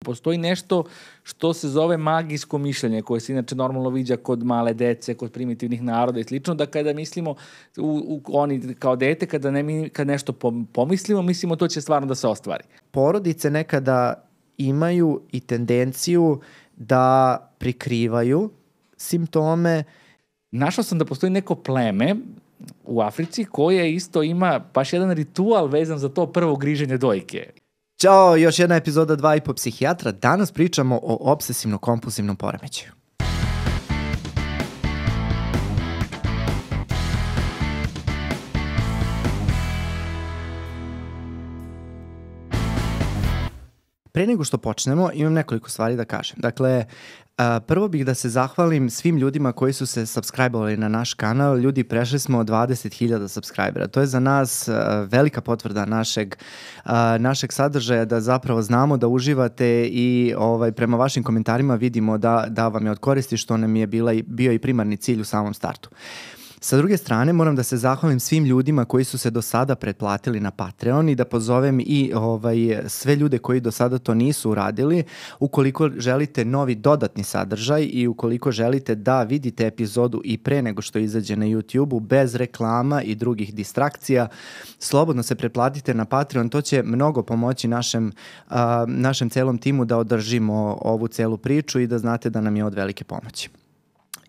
postoji nešto što se zove magijsko mišljenje, koje se inače normalno viđa kod male dece, kod primitivnih naroda i slično, da kada mislimo, oni kao dete, kad nešto pomislimo, mislimo to će stvarno da se ostvari. Porodice nekada imaju i tendenciju da prikrivaju simptome. Našao sam da postoji neko pleme u Africi koje isto ima baš jedan ritual vezan za to prvo griženje dojke. Ćao, još jedna epizoda 2,5 psihijatra. Danas pričamo o obsesivno-kompulsivnom poremećaju. Pre nego što počnemo, imam nekoliko stvari da kažem. Dakle, prvo bih da se zahvalim svim ljudima koji su se subscribe-ovali na naš kanal. Ljudi, prešli smo 20.000 subscribera. To je za nas velika potvrda našeg sadržaja, da zapravo znamo da uživate i prema vašim komentarima vidimo da vam je od koristi, što nam je bio i primarni cilj u samom startu. Sa druge strane, moram da se zahvalim svim ljudima koji su se do sada pretplatili na Patreon i da pozovem i sve ljude koji do sada to nisu uradili. Ukoliko želite novi dodatni sadržaj i ukoliko želite da vidite epizodu i pre nego što izađe na YouTube-u, bez reklama i drugih distrakcija, slobodno se pretplatite na Patreon. To će mnogo pomoći našem celom timu da održimo ovu celu priču i da znate da nam je od velike pomoći.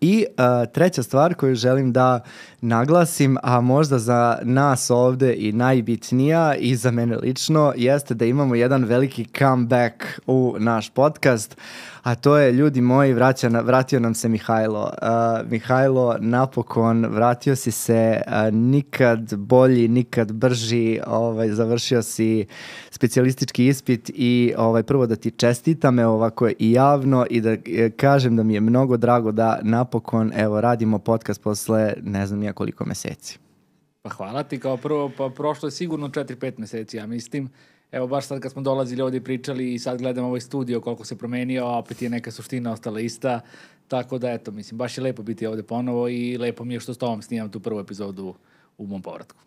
I treća stvar koju želim da naglasim, a možda za nas ovde i najbitnija i za mene lično, jeste da imamo jedan veliki comeback u naš podcast, a to je, ljudi moji, vratio nam se Mihajlo. Mihajlo, napokon, vratio si se, nikad bolji, nikad brži, završio si specijalistički ispit i prvo da ti čestitam ovako i javno i da kažem da mi je mnogo drago da napokon radimo podcast posle ne znam ja koliko meseci. Pa hvala ti, kao prvo, pa prošlo je sigurno 4-5 meseci, ja mislim. Evo, baš sad kad smo dolazili ovdje i pričali i sad gledam ovaj studio koliko se promenio, a opet je neka suština ostala ista, tako da eto, mislim, baš je lepo biti ovdje ponovo i lepo mi je što s tobom snimam tu prvu epizodu u mom povratku.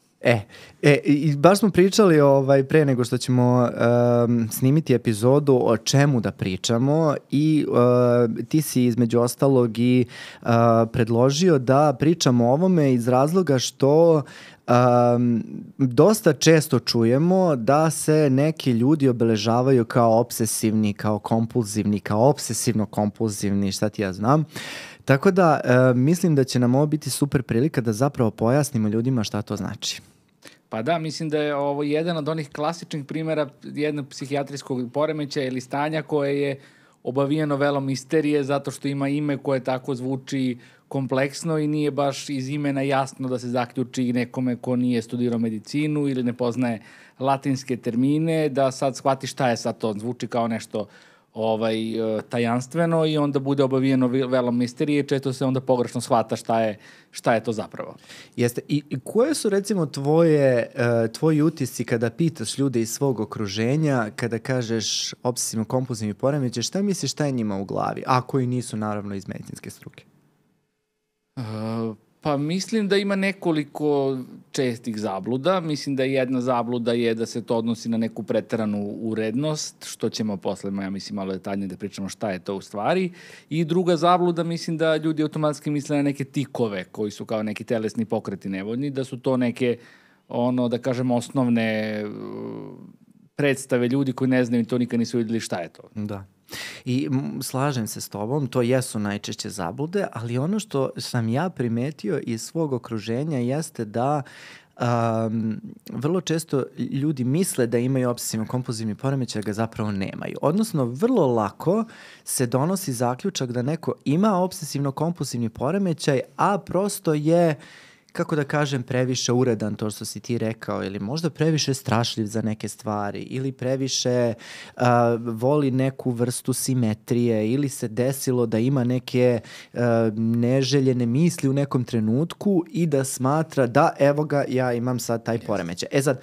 I baš smo pričali pre nego što ćemo snimiti epizodu o čemu da pričamo i ti si između ostalog i predložio da pričamo o ovome iz razloga što dosta često čujemo da se neki ljudi obeležavaju kao obsesivni, kao kompulzivni, kao obsesivno-kompulzivni, šta ti ja znam. Tako da mislim da će nam ovo biti super prilika da zapravo pojasnimo ljudima šta to znači. Pa da, mislim da je ovo jedan od onih klasičnih primjera jednog psihijatrijskog poremećaja ili stanja koje je obavijeno velom misterije zato što ima ime koje tako zvuči kompleksno i nije baš iz imena jasno da se zaključi nekome ko nije studirao medicinu ili ne poznaje latinske termine, da sad shvati šta je sad to. Zvuči kao nešto tajanstveno i onda bude obavijeno velom misterije, često se onda pogrešno shvata šta je to zapravo. Jeste. I koje su recimo tvoji utisci kada pitaš ljude iz svog okruženja, kada kažeš obsesivno-kompulsivni poremećaj, šta misliš šta je njima u glavi, a koji nisu naravno iz medicinske struke? Pa mislim da ima nekoliko čestih zabluda. Mislim da jedna zabluda je da se to odnosi na neku preteranu urednost, što ćemo posle, ja mislim, malo detaljnije da pričamo šta je to u stvari. I druga zabluda, mislim da ljudi automatski misle na neke tikove koji su kao neki telesni pokreti nevoljni, da su to neke, da kažemo, osnovne predstave ljudi koji ne znaju i to nikad nisu vidjeli šta je to. Da. I slažem se s tobom, to jesu najčešće zablude, ali ono što sam ja primetio iz svog okruženja jeste da vrlo često ljudi misle da imaju obsesivno-kompulzivni poremećaj, a ga zapravo nemaju. Odnosno, vrlo lako se donosi zaključak da neko ima obsesivno-kompulsivni poremećaj, a prosto je, kako da kažem, previše uredan, to što si ti rekao, ili možda previše strašljiv za neke stvari, ili previše voli neku vrstu simetrije, ili se desilo da ima neke neželjene misli u nekom trenutku i da smatra da evo ga, ja imam sad taj poremećaj. Sad,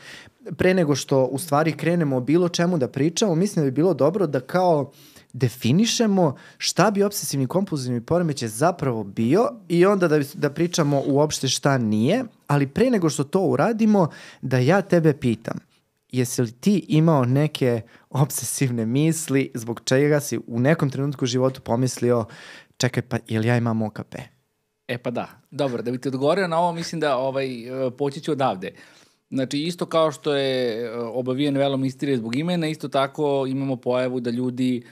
pre nego što u stvari krenemo o bilo čemu da pričamo, mislim da bi bilo dobro da kao definišemo šta bi obsesivni kompulzivni poremećaj zapravo bio i onda da pričamo uopšte šta nije, ali pre nego što to uradimo, da ja tebe pitam, jesi li ti imao neke obsesivne misli zbog čega si u nekom trenutku u životu pomislio čekaj, pa jel ja imam OKP? E pa da, dobro, da bi ti odgovorio na ovo, mislim da poći ću odavde. Znači, isto kao što je obavijen velo misterije zbog imena, isto tako imamo pojavu da ljudi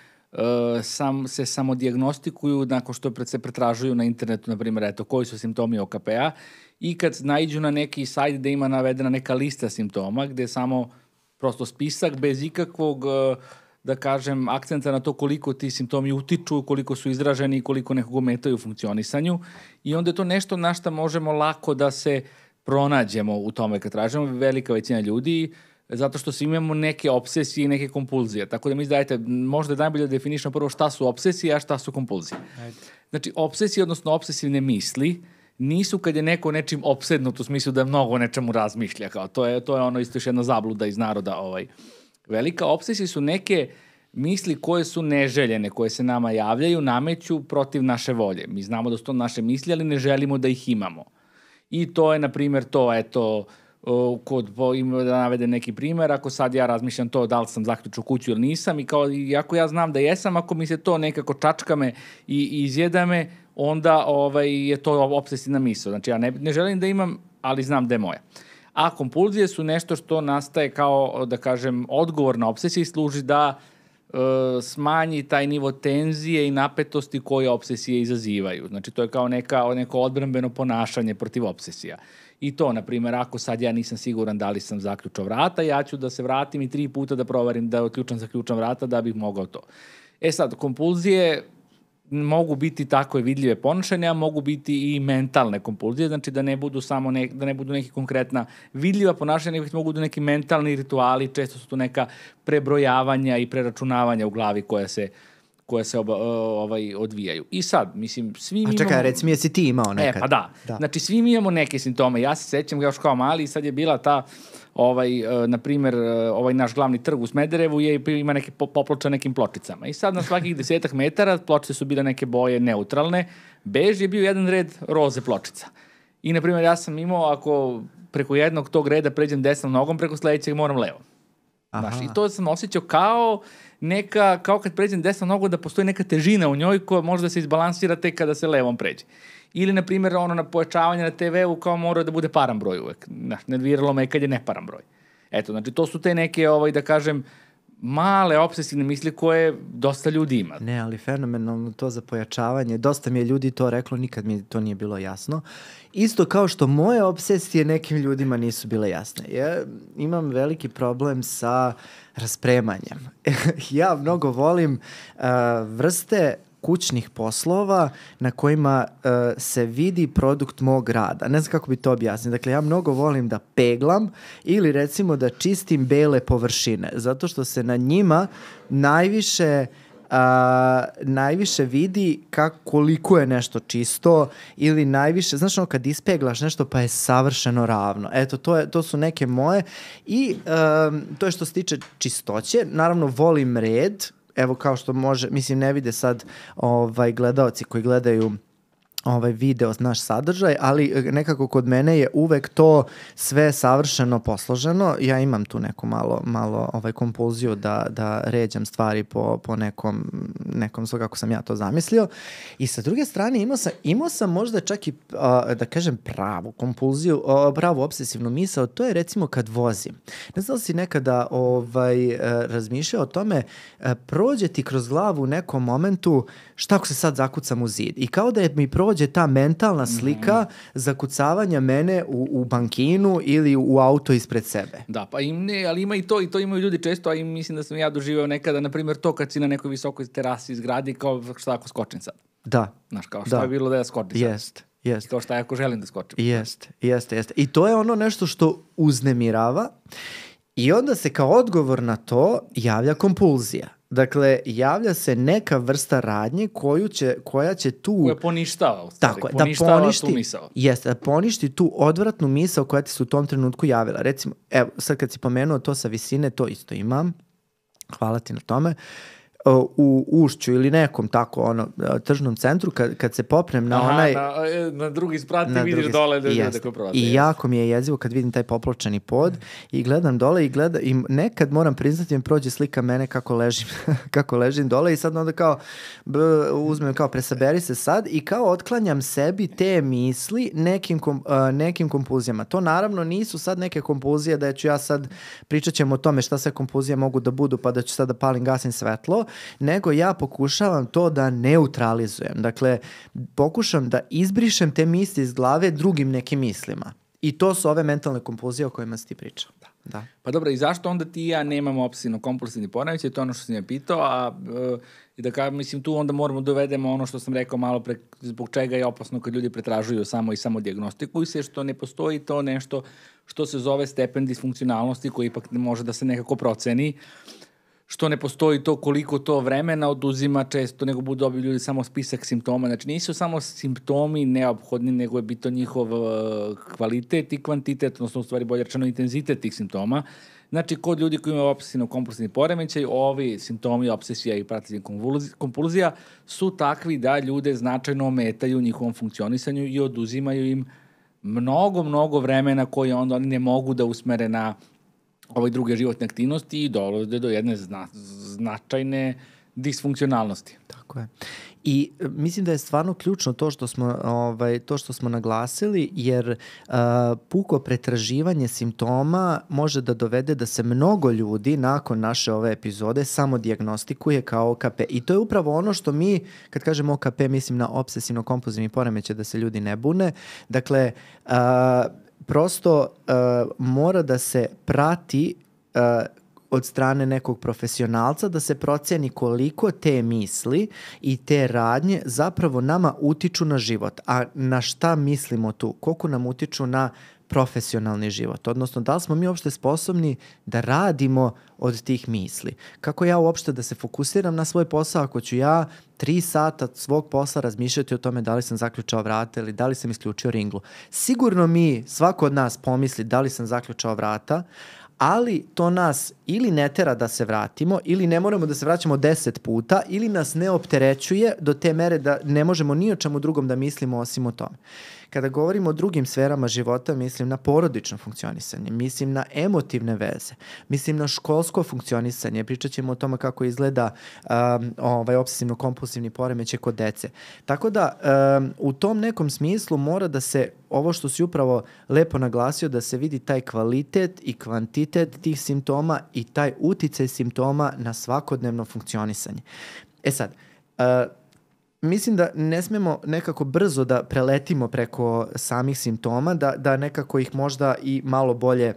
se samodijagnostikuju nakon što se pretražuju na internetu, na primjer, eto, koji su simptomi OKP-a, i kad naiđu na neki sajt gde ima navedena neka lista simptoma, gde je samo prosto spisak bez ikakvog, da kažem, akcenta na to koliko ti simptomi utiču, koliko su izraženi i koliko nekog ometaju u funkcionisanju, i onda je to nešto na šta možemo lako da se pronađemo u tome kad tražimo, velika većina ljudi, zato što svi imamo neke obsesije i neke kompulzije. Tako da mi izdajete, možda je najbolje da definišemo prvo šta su obsesije, a šta su kompulzije. Ajde. Znači, obsesije, odnosno obsesivne misli, nisu kad je neko nečim opsednut u smislu da mnogo o nečemu razmišlja. Kao, to je ono isto još jedna zabluda iz naroda. Velika obsesije su neke misli koje su neželjene, koje se nama javljaju, nameću protiv naše volje. Mi znamo da su to naše misli, ali ne želimo da ih imamo. I to je, na primjer, to, eto, da navede neki primjer, ako sad ja razmišljam to da li sam zaključao kuću ili nisam, i ako ja znam da jesam, ako mi se to nekako čačka me i izjeda me, onda je to obsesivna misao. Znači, ja ne želim da imam, ali znam da je moja. A kompulzije su nešto što nastaje kao, da kažem, odgovor na obsesiju i služi da smanji taj nivo tenzije i napetosti koje obsesije izazivaju. Znači, to je kao neko odbrambeno ponašanje protiv obsesija. I to, na primjer, ako sad ja nisam siguran da li sam zaključao vrata, ja ću da se vratim i 3 puta da proverim da zaključam vrata da bih mogao to. E sad, kompulzije mogu biti tako vidljive ponašanja, mogu biti i mentalne kompulzije, znači da ne budu samo da ne budu neki konkretna vidljiva ponašanja, nego mogu da neki mentalni rituali, često su to neka prebrojavanja i preračunavanja u glavi koja se odvijaju. I sad, mislim, svi mi imamo... A čekaj, recimo, jesi ti imao nekad? Pa da. Znači, svi mi imamo neke simptome. Ja se sećam još kao mali i sad je bila ta, na primjer, naš glavni trg u Smederevu ima neke poploča nekim pločicama. I sad na svakih 10 metara pločice su bile neke boje neutralne. Bež je bio jedan red roze pločica. I, na primjer, ja sam imao, ako preko jednog tog reda pređem desnom nogom, preko sledećeg moram levom. Znaš, i to sam osjećao kao kad pređem desnom nogu da postoji neka težina u njoj koja može da se izbalansira tek kada se levom pređe. Ili, na primjer, na pojačavanje na TV-u kao mora da bude paran broj uvek. Nerviralo me kad je neparan broj. Eto, znači, to su te neke, da kažem, male obsesivne misli koje dosta ljudi ima. Ne, ali fenomenalno to za pojačavanje. Dosta mi je ljudi to reklo, nikad mi to nije bilo jasno. Isto kao što moje obsesije nekim ljudima nisu bile jasne. Ja imam veliki problem sa raspremanjem. Ja mnogo volim vrste kućnih poslova na kojima se vidi produkt mog rada. Ne znam kako bi to objasnio. Dakle, ja mnogo volim da peglam ili recimo da čistim bele površine, zato što se na njima najviše vidi koliko je nešto čisto ili najviše, znaš kad ispeglaš nešto pa je savršeno ravno. Eto, to su neke moje i to je što se tiče čistoće. Naravno, volim red. Evo, kao što može, mislim, ne vide sad gledaoci koji gledaju video, naš sadržaj, ali nekako kod mene je uvek to sve savršeno posloženo. Ja imam tu neku malo kompulziju da ređam stvari po nekom svoj kako sam ja to zamislio. I sa druge strane imao sam možda čak i, da kažem, pravu kompulziju, pravu obsesivnu misao, to je recimo kad vozim. Ne znam da si nekada razmišljao o tome, prođe ti kroz glavu u nekom momentu šta ako se sad zakucam u zid. I kao da mi prođe ta mentalna slika zakucavanja mene u bankinu ili u auto ispred sebe. Da, pa ali ima i to imaju ljudi često, a i mislim da sam ja doživao nekada, na primjer, to kad si na nekoj visokoj terasi zgradi, kao šta ako skočim sad. Da. Znaš, kao šta je bilo da ja skočim sad. Jest. Kao šta ako želim da skočim. Jeste. I to je ono nešto što uznemirava i onda se kao odgovor na to javlja kompulzija. Dakle, javlja se neka vrsta radnje koja će tu... Koja poništava, u stvari. Tako, poništava tu misao. Jeste, da poništi tu odvratnu misao koja ti se u tom trenutku javila. Recimo, evo, sad kad si pomenuo to sa visine, to isto imam. Hvala ti na tome. u Ušću ili nekom tako tržnom centru, kad se popnem na onaj... Na drugi sprat i vidiš dole da je tako prolaze. I jako mi je jezivo kad vidim taj popločani pod i gledam dole i nekad moram priznati mi prođe slika mene kako ležim dole i sad onda kao uzmem kao presaberi se sad i kao otklanjam sebi te misli nekim kompulzijama. To naravno nisu sad neke kompulzije da ću ja sad pričat ćemo o tome šta sve kompulzije mogu da budu pa da ću sad da palim gasim svetlo, nego ja pokušavam to da neutralizujem. Dakle, pokušam da izbrišem te misli iz glave drugim nekim mislima. I to su ove mentalne kompulzije o kojima si ti pričao. Da. Pa dobro, i zašto onda ti i ja nemamo obsesivno-kompulsivni poremećaj, to je ono što sam ja pitao, i da kažem, mislim, tu onda moramo dovedemo ono što sam rekao malo pre, zbog čega je opasno kad ljudi pretražuju samo i samo dijagnostikuju se, što ne postoji to nešto što se zove stepen disfunkcionalnosti koji ipak može da se nekako proceni, što ne postoji to koliko to vremena oduzima često, nego budu dobili ljudi samo spisak simptoma. Znači nisu samo simptomi neophodni, nego je bito njihov kvalitet i kvantitet, odnosno u stvari bolje rečeno intenzitet tih simptoma. Znači kod ljudi koji imaju obsesivno-kompulsivni poremećaj, ovi simptomi obsesija i praćenje kompulzija su takvi da ljude značajno ometaju u njihovom funkcionisanju i oduzimaju im mnogo vremena koje onda oni ne mogu da usmere na ove druge životne aktivnosti i dolaze do jedne značajne disfunkcionalnosti. Tako je. I mislim da je stvarno ključno to što smo naglasili, jer puko pretraživanje simptoma može da dovede da se mnogo ljudi nakon naše ove epizode samo dijagnostikuje kao OKP. I to je upravo ono što mi, kad kažemo OKP, mislim na obsesivno-kompulzivni poremećaj, da se ljudi ne bune. Dakle, prosto mora da se prati od strane nekog profesionalca, da se proceni koliko te misli i te radnje zapravo nama utiču na život. A na šta mislimo tu? Koliko nam utiču na profesionalni život? Odnosno, da li smo mi uopšte sposobni da radimo od tih misli? Kako ja uopšte da se fokusiram na svoj posao ako ću ja 3 sata svog posla razmišljati o tome da li sam zaključao vrata ili da li sam isključio ringlu? Sigurno svako od nas pomisli da li sam zaključao vrata, ali to nas ili ne tera da se vratimo, ili ne moramo da se vraćamo 10 puta, ili nas ne opterećuje do te mere da ne možemo ni o čemu drugom da mislimo osim o tome. Kada govorimo o drugim sferama života, mislim na porodično funkcionisanje, mislim na emotivne veze, mislim na školsko funkcionisanje, pričat ćemo o tome kako izgleda obsesivno-kompulsivni poremećaj kod dece. Tako da u tom nekom smislu mora da se, ovo što si upravo lepo naglasio, da se vidi taj kvalitet i kvantitet tih simptoma i taj uticaj simptoma na svakodnevno funkcionisanje. E sad, mislim da ne smemo nekako brzo da preletimo preko samih simptoma, da nekako ih možda i malo bolje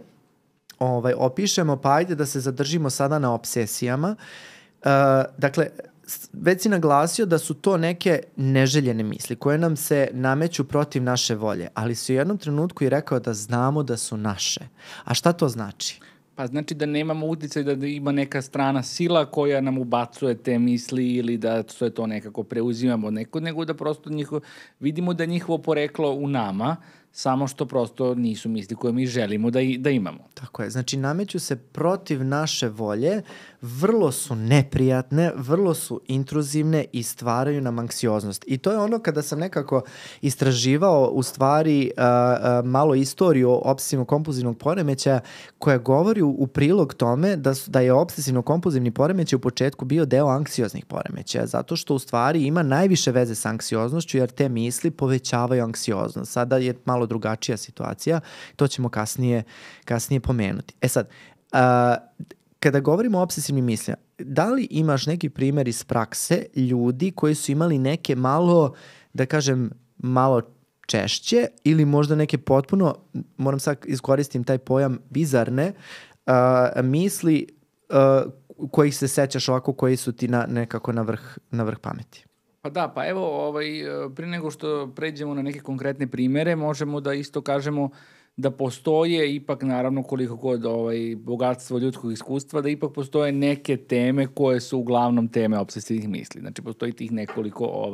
opišemo, pa ajde da se zadržimo sada na obsesijama. Dakle, već si naglasio da su to neke neželjene misli koje nam se nameću protiv naše volje, ali si u jednom trenutku i rekao da znamo da su naše. A šta to znači? Pa znači da nemamo uticaj da ima neka strana sila koja nam ubacuje te misli ili da sve to nekako preuzimamo nego da prosto vidimo da je njihovo poreklo u nama, samo što prosto nisu misli koje mi želimo da imamo. Tako je, znači nameću se protiv naše volje, vrlo su neprijatne, vrlo su intruzivne i stvaraju nam anksioznost. I to je ono kada sam nekako istraživao u stvari malo istoriju obsesivno-kompulzivnog poremećaja koja govori u prilog tome da je obsesivno-kompulzivni poremećaj u početku bio deo anksioznih poremećaja, zato što u stvari ima najviše veze sa anksioznošću jer te misli povećavaju anksioznost. Sada je malo drugačija situacija, to ćemo kasnije pomenuti. E sad, kada govorimo o obsesivnim mislima, da li imaš neki primjer iz prakse ljudi koji su imali neke malo, da kažem, malo češće ili možda neke potpuno, moram sad iskoristim taj pojam, bizarne misli kojih se sećaš ovako, koji su ti nekako na vrh pameti? Pa da, pa evo, prije nego što pređemo na neke konkretne primere, možemo da isto kažemo da postoje ipak, naravno, koliko god bogatstvo ljudskog iskustva, da ipak postoje neke teme koje su uglavnom teme obsesivnih misli. Znači, postoji tih nekoliko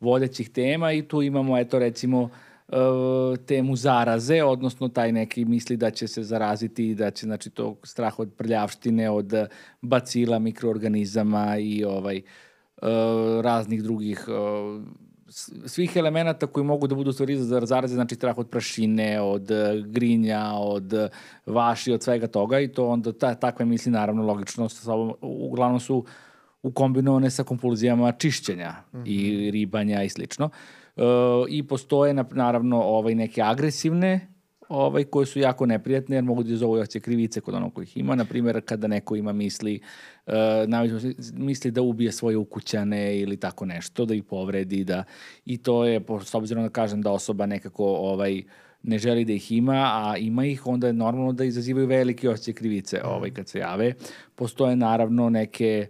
vodećih tema i tu imamo, eto, recimo, temu zaraze, odnosno taj neki misli da će se zaraziti i da će, znači, to strah od prljavštine, od bacila, mikroorganizama i raznih drugih svih elemenata koji mogu da budu stvari za zaraze, znači strah od prašine, od grinja, od vaši, od svega toga i to onda takve misli naravno logično uglavnom su ukombinovane sa kompulzijama čišćenja i ribanja i slično. I postoje naravno neke agresivne koje su jako neprijatne jer mogu da izovu jače krivice kod onog kojih ima. Naprimjer, kada neko ima misli da ubije svoje ukućane ili tako nešto, da ih povredi. I to je, s obzirom da kažem da osoba nekako ne želi da ih ima, a ima ih, onda je normalno da izazivaju velike osjećaje krivice kad se jave. Postoje naravno neke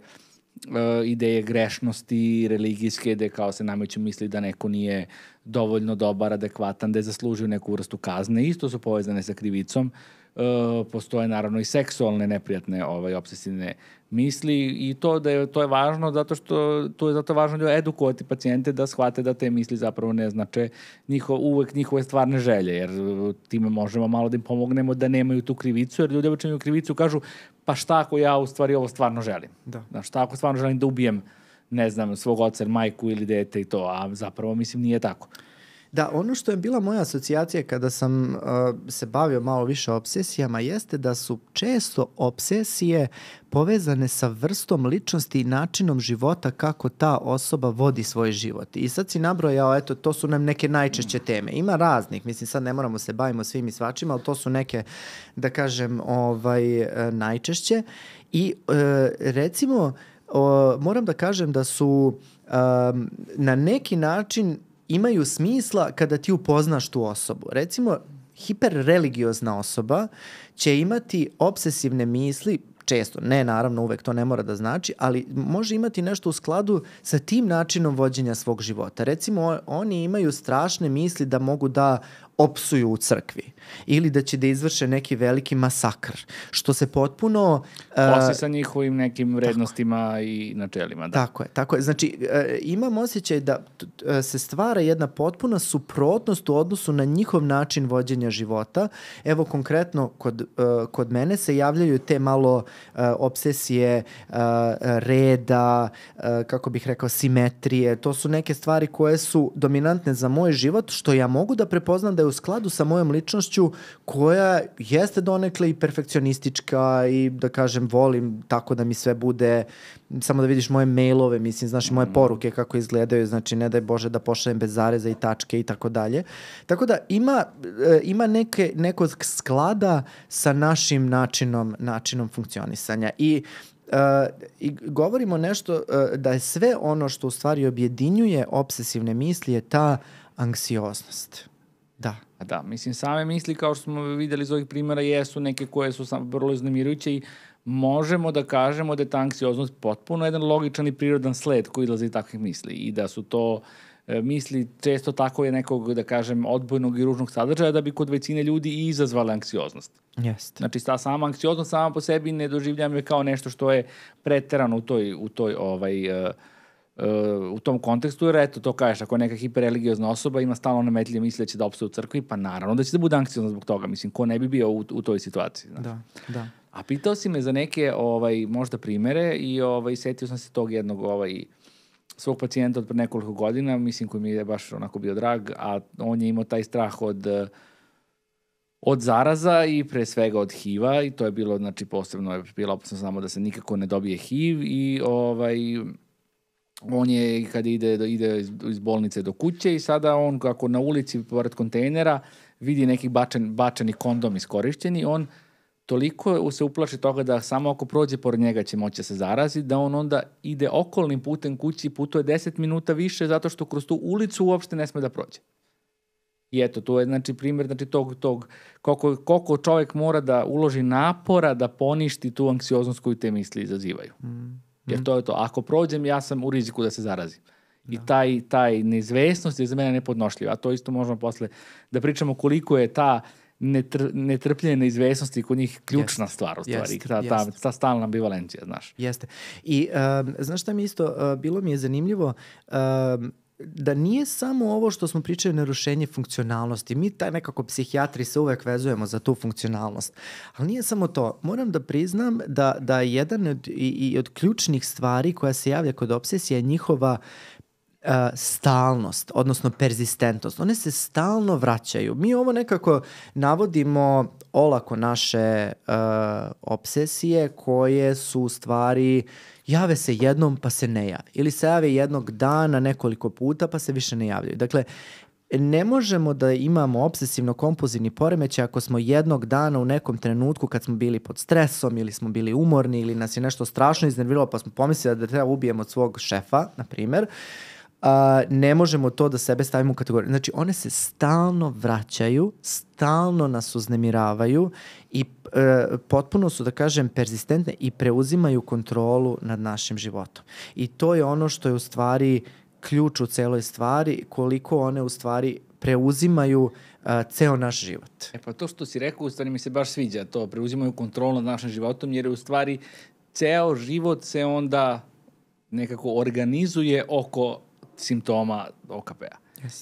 ideje grešnosti religijske, gde kao se nameću misli da neko nije dovoljno dobar, adekvatan, da je zaslužio neku vrstu kazne. Isto su povezane sa krivicom. Postoje naravno i seksualne neprijatne obsesivne misli i to je važno zato što to je zato važno da edukovati pacijente da shvate da te misli zapravo ne znače uvek njihove stvarne želje, jer time možemo malo da im pomognemo da nemaju tu krivicu, jer ljudi obično imaju krivicu kažu pa šta ako ja u stvari ovo stvarno želim? Da. Šta ako stvarno želim da ubijem, ne znam, svog oca, majku ili dete i to, a zapravo mislim nije tako. Da, ono što je bila moja asocijacija kada sam se bavio malo više obsesijama jeste da su često obsesije povezane sa vrstom ličnosti i načinom života kako ta osoba vodi svoj život. I sad si nabrojao, eto, to su nam neke najčešće teme. Ima raznih, mislim sad ne moramo se bavimo svim i svačima, ali to su neke, da kažem, najčešće. I recimo, moram da kažem da su na neki način imaju smisla kada ti upoznaš tu osobu. Recimo, hiperreligiozna osoba će imati obsesivne misli, često, ne naravno uvek, to ne mora da znači, ali može imati nešto u skladu sa tim načinom vođenja svog života. Recimo, oni imaju strašne misli da mogu da opsuju u crkvi ili da će da izvrše neki veliki masakr, što se potpuno... Poslije sa njihovim nekim vrednostima i načelima. Da. Tako je. Znači, imam osjećaj da se stvara jedna potpuna suprotnost u odnosu na njihov način vođenja života. Evo, konkretno, kod mene se javljaju te malo obsesije reda, kako bih rekao, simetrije. To su neke stvari koje su dominantne za moj život, što ja mogu da prepoznam da je u skladu sa mojom ličnošću koja jeste donekle i perfekcionistička i da kažem volim tako da mi sve bude, samo da vidiš moje mailove, mislim, znaš, moje poruke kako izgledaju, znači ne daj Bože da pošaljem bez zareza i tačke i tako dalje. Tako da ima nekog sklada sa našim načinom funkcionisanja i govorimo nešto da je sve ono što u stvari objedinjuje obsesivne misli je ta anksioznost. Da, mislim, same misli, kao što smo videli iz ovih primjera, jesu neke koje su vrlo iznemirujuće i možemo da kažemo da je ta anksioznost potpuno jedan logičan i prirodan sled koji izlazi iz takvih misli i da su to misli često tako je nekog, da kažem, odbojnog i ružnog sadržaja da bi kod većine ljudi i izazvala anksioznost. Jeste. Znači, ta sama anksioznost sama po sebi ne doživljam je kao nešto što je preterano u tom kontekstu, jer eto, to kažeš, ako je neka hiperreligiozna osoba ima stalno nametljive misli da će da opstane u crkvi, pa naravno da će da bude anksiozna zbog toga. Mislim, ko ne bi bio u toj situaciji. Znači. Da. A pitao si me za neke možda primere i setio sam se tog jednog svog pacijenta od pre nekoliko godina, mislim, koji mi je baš onako bio drag, a on je imao taj strah od zaraza i pre svega od HIV-a i to je bilo, znači, posebno je bila opasno samo da se nikako ne dobije HIV i on je, kada ide iz bolnice do kuće i sada on, kako na ulici pored kontejnera vidi neki bačani kondom iskorišćeni, on toliko se uplaši toga da samo ako prođe pored njega će moći da se zarazi, da on onda ide okolnim putem kući, putuje 10 minuta više zato što kroz tu ulicu uopšte ne sme da prođe. I eto, to je, znači, primjer, znači, tog koliko čovjek mora da uloži napora da poništi tu anksioznost koju te misli izazivaju. Jer to je to. Ako prođem, ja sam u riziku da se zarazim. I taj neizvesnost je za mene nepodnošljiva. A to isto možemo posle da pričamo koliko je ta netrpljenje neizvesnosti kod njih ključna stvar u stvari. Ta stalna ambivalencija, znaš. Jeste. I znaš šta mi isto, bilo mi je zanimljivo, da nije samo ovo što smo pričali narušenje funkcionalnosti. Mi taj nekako psihijatri se uvek vezujemo za tu funkcionalnost. Ali nije samo to. Moram da priznam da jedan od ključnih stvari koja se javlja kod obsesije je njihova stalnost, odnosno perzistentnost. One se stalno vraćaju. Mi ovo nekako navodimo olako naše obsesije koje su u stvari jave se jednom pa se ne jave. Ili se jave jednog dana nekoliko puta pa se više ne javljaju. Dakle, ne možemo da imamo obsesivno-kompulzivni poremećaj ako smo jednog dana u nekom trenutku kad smo bili pod stresom ili smo bili umorni ili nas je nešto strašno iznerviralo pa smo pomislili da treba ubijemo od svog šefa, na primer, ne možemo to da sebe stavimo u kategoriju. Znači, one se stalno vraćaju, stalno nas uznemiravaju i potpuno su, da kažem, perzistentne i preuzimaju kontrolu nad našim životom. I to je ono što je u stvari ključ u celoj stvari, koliko one u stvari preuzimaju ceo naš život. Pa to što si rekao, u stvari mi se baš sviđa to, preuzimaju kontrolu nad našim životom, jer u stvari ceo život se onda nekako organizuje oko simptoma OKP-a.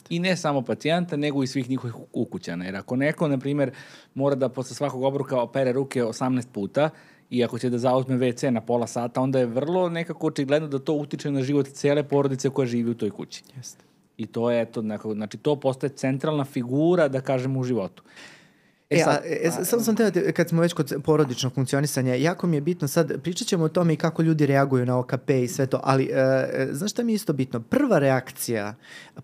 I ne samo pacijenta, nego i svih njihovih ukućana. Jer ako neko, na primjer, mora da posle svakog obroka opere ruke 18 puta i ako će da zauzme WC na pola sata, onda je vrlo nekako očigledno da to utiče na život cele porodice koja živi u toj kući. I to je, znači to postaje centralna figura, da kažemo, u životu. Samo sam teo, kad smo već kod porodičnog funkcionisanja, jako mi je bitno sad, pričat ćemo o tome i kako ljudi reaguju na OKP i sve to, ali znaš šta mi je isto bitno? Prva reakcija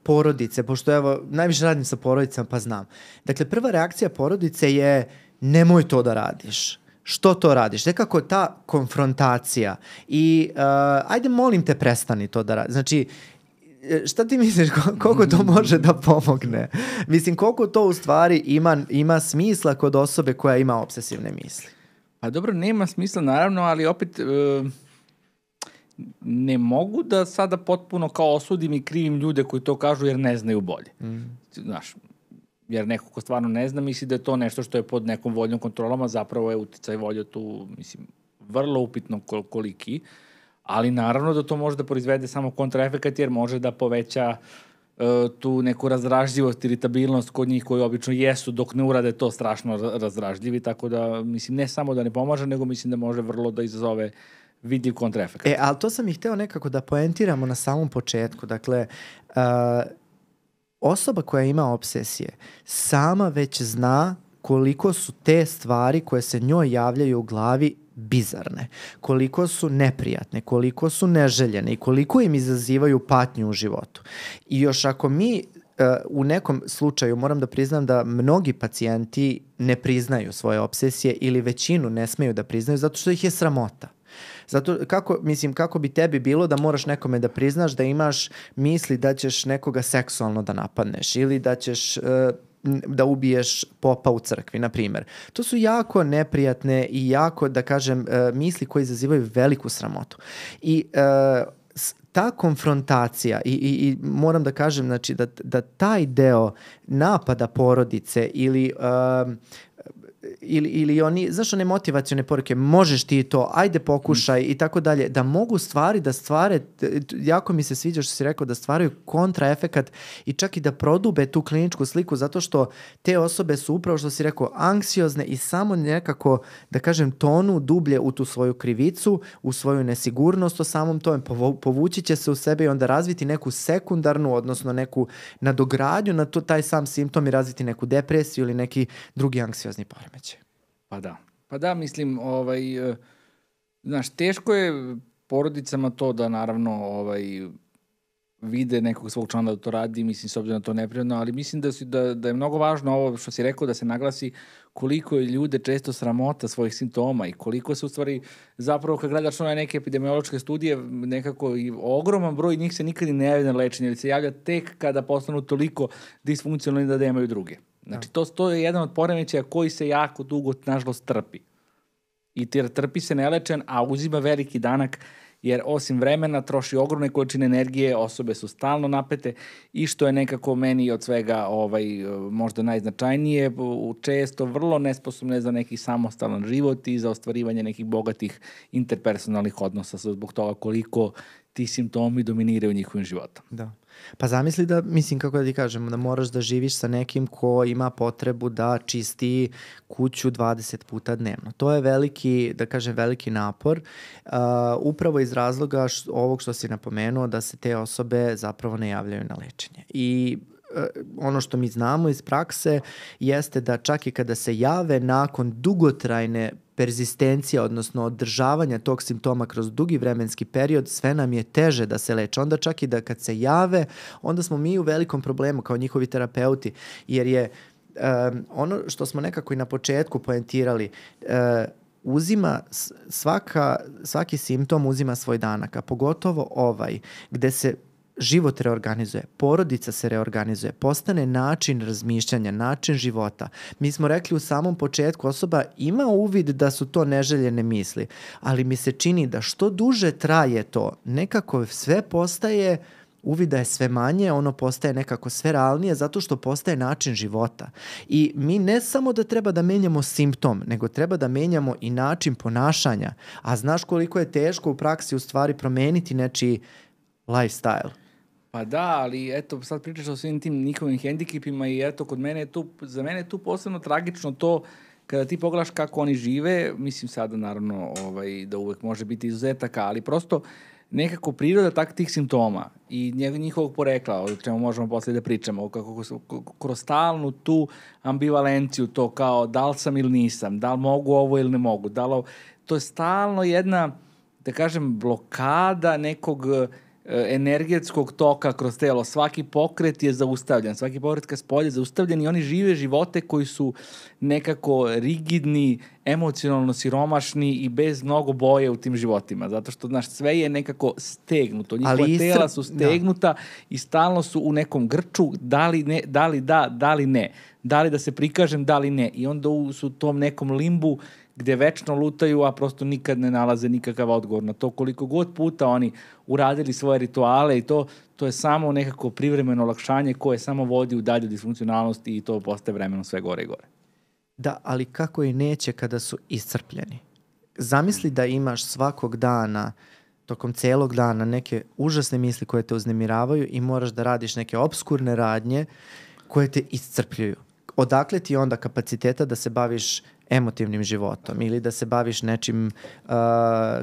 porodice, pošto evo, najviše radim sa porodicama pa znam. Dakle, prva reakcija porodice je nemoj to da radiš. Što to radiš? Nekako ta konfrontacija i ajde molim te prestani to da radiš. Znači, šta ti misliš, koliko to može da pomogne? Mislim, koliko to u stvari ima smisla kod osobe koja ima obsesivne misli? Pa dobro, nema smisla naravno, ali opet ne mogu da sada potpuno kao osudim i krivim ljude koji to kažu jer ne znaju bolje. Znaš, jer neko ko stvarno ne zna misli da je to nešto što je pod nekom voljnom kontrolom, a zapravo je uticaj volje tu, mislim, vrlo upitno koliki. Ali naravno da to može da proizvede samo kontraefekat jer može da poveća tu neku razdražljivost, iritabilnost kod njih koji obično jesu dok ne urade to strašno razdražljivi, tako da mislim ne samo da ne pomaže, nego mislim da može vrlo da izazove vidljiv kontraefekat. Ali to sam i hteo nekako da poentiramo na samom početku. Dakle, osoba koja ima obsesije sama već zna koliko su te stvari koje se njoj javljaju u glavi bizarne, koliko su neprijatne, koliko su neželjene i koliko im izazivaju patnju u životu. I još ako mi u nekom slučaju, moram da priznam da mnogi pacijenti ne priznaju svoje obsesije ili većinu ne smeju da priznaju zato što ih je sramota. Zato, kako bi tebi bilo da moraš nekome da priznaš da imaš misli da ćeš nekoga seksualno da napadneš ili da ćeš da ubiješ popa u crkvi, na primjer. To su jako neprijatne i jako, da kažem, misli koje izazivaju veliku sramotu. I ta konfrontacija i moram da kažem, znači, da taj deo napada porodice ili oni, znaš, one motivacione poruke, možeš ti to, ajde pokušaj i tako dalje, da mogu stvari da stvare, jako mi se sviđa što si rekao, da stvaraju kontraefekat i čak i da prodube tu kliničku sliku, zato što te osobe su upravo, što si rekao, anksiozne i samo nekako, da kažem, tonu dublje u tu svoju krivicu, u svoju nesigurnost o samom tome, povući će se u sebe i onda razviti neku sekundarnu, odnosno neku nadogradnju na taj sam simptom i razviti neku depresiju ili neki drugi anksiozni poremećaj. Pa da, mislim, znaš, teško je porodicama to da naravno vide nekog svog člana da to radi, mislim, s obzirom na to neprirodno, ali mislim da je mnogo važno ovo što si rekao, da se naglasi koliko je ljude često sramota svojih simptoma i koliko se u stvari, zapravo kad gledaš neke epidemiološke studije, nekako i ogroman broj njih se nikad ne javlja na lečenje, ili se javlja tek kada postanu toliko disfunkcionalni da nemaju druge. Znači, to je jedan od poremećaja koji se jako dugo, nažalost, trpi. I trpi se nelečen, a uzima veliki danak, jer osim vremena troši ogromne količine energije, osobe su stalno napete i što je nekako meni od svega možda najznačajnije, često vrlo nesposobne za neki samostalan život i za ostvarivanje nekih bogatih interpersonalnih odnosa, zbog toga koliko ti simptomi dominiraju njihovim životom. Da. Pa zamisli da, mislim, kako da ti kažem, da moraš da živiš sa nekim ko ima potrebu da čisti kuću 20 puta dnevno. To je veliki, da kažem, veliki napor, upravo iz razloga ovog što si napomenuo, da se te osobe zapravo ne javljaju na lečenje. I ono što mi znamo iz prakse jeste da čak i kada se jave nakon dugotrajne perzistencija, odnosno održavanja tog simptoma kroz dugi vremenski period, sve nam je teže da se leče. Onda čak i da kad se jave, onda smo mi u velikom problemu kao njihovi terapeuti, jer je ono što smo nekako i na početku poentirali, svaki simptom uzima svoj danak, a pogotovo ovaj, gde se život reorganizuje, porodica se reorganizuje, postane način razmišljanja, način života. Mi smo rekli u samom početku, osoba ima uvid da su to neželjene misli, ali mi se čini da što duže traje to, nekako sve postaje, uvida je sve manje, ono postaje nekako sve realnije zato što postaje način života. I mi ne samo da treba da menjamo simptom, nego treba da menjamo i način ponašanja. A znaš koliko je teško u praksi u stvari promeniti nečiji lifestyle. Pa da, ali eto, sad pričaš o svim tim njihovim hendikipima i eto, za mene je tu posebno tragično to kada ti pogledaš kako oni žive, mislim sada naravno da uvek može biti izuzetaka, ali prosto nekako priroda tih simptoma i njihovog porekla, o čemu možemo poslije da pričamo, kako kroz stalnu tu ambivalenciju, to kao da li sam ili nisam, da li mogu ovo ili ne mogu, to je stalno jedna, da kažem, blokada nekog energetskog toka kroz telo. Svaki pokret je zaustavljen, svaki pokret ka spolje je zaustavljen i oni žive živote koji su nekako rigidni, emocionalno siromašni i bez mnogo boje u tim životima. Zato što, znaš, sve je nekako stegnuto. Njihova tela su stegnuta i stalno su u nekom grču, da li ne, da li da, da li ne. Da li da se prikažem, da li ne. I onda su u tom nekom limbu gde večno lutaju, a prosto nikad ne nalaze nikakav odgovor na to. Koliko god puta oni uradili svoje rituale i to je samo nekako privremeno olakšanje koje samo vodi u dalju disfunkcionalnosti i to postaje vremenom sve gore i gore. Da, ali kako i neće kada su iscrpljeni? Zamisli da imaš svakog dana, tokom celog dana, neke užasne misli koje te uznemiravaju i moraš da radiš neke obskurne radnje koje te iscrpljuju. Odakle ti onda kapaciteta da se baviš emotivnim životom ili da se baviš nečim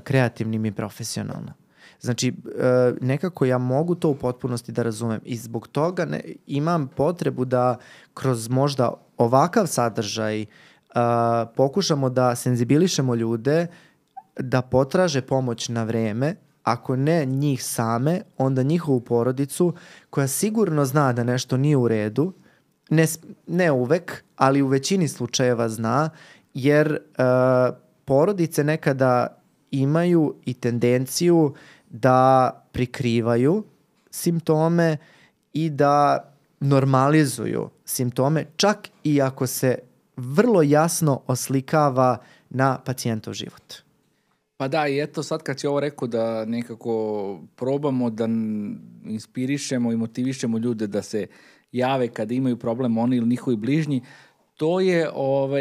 kreativnim i profesionalno? Znači, nekako ja mogu to u potpunosti da razumem i zbog toga imam potrebu da kroz možda ovakav sadržaj pokušamo da senzibilišemo ljude da potraže pomoć na vreme, ako ne njih same, onda njihovu porodicu koja sigurno zna da nešto nije u redu, ne uvek, ali u većini slučajeva zna, jer porodice nekada imaju i tendenciju da prikrivaju simptome i da normalizuju simptome, čak i ako se vrlo jasno oslikava na pacijentov život. Pa da, i eto sad kad si ovo rekao da nekako probamo da inspirišemo i motivišemo ljude da se jave kada imaju problem oni ili njihovi bližnji, to je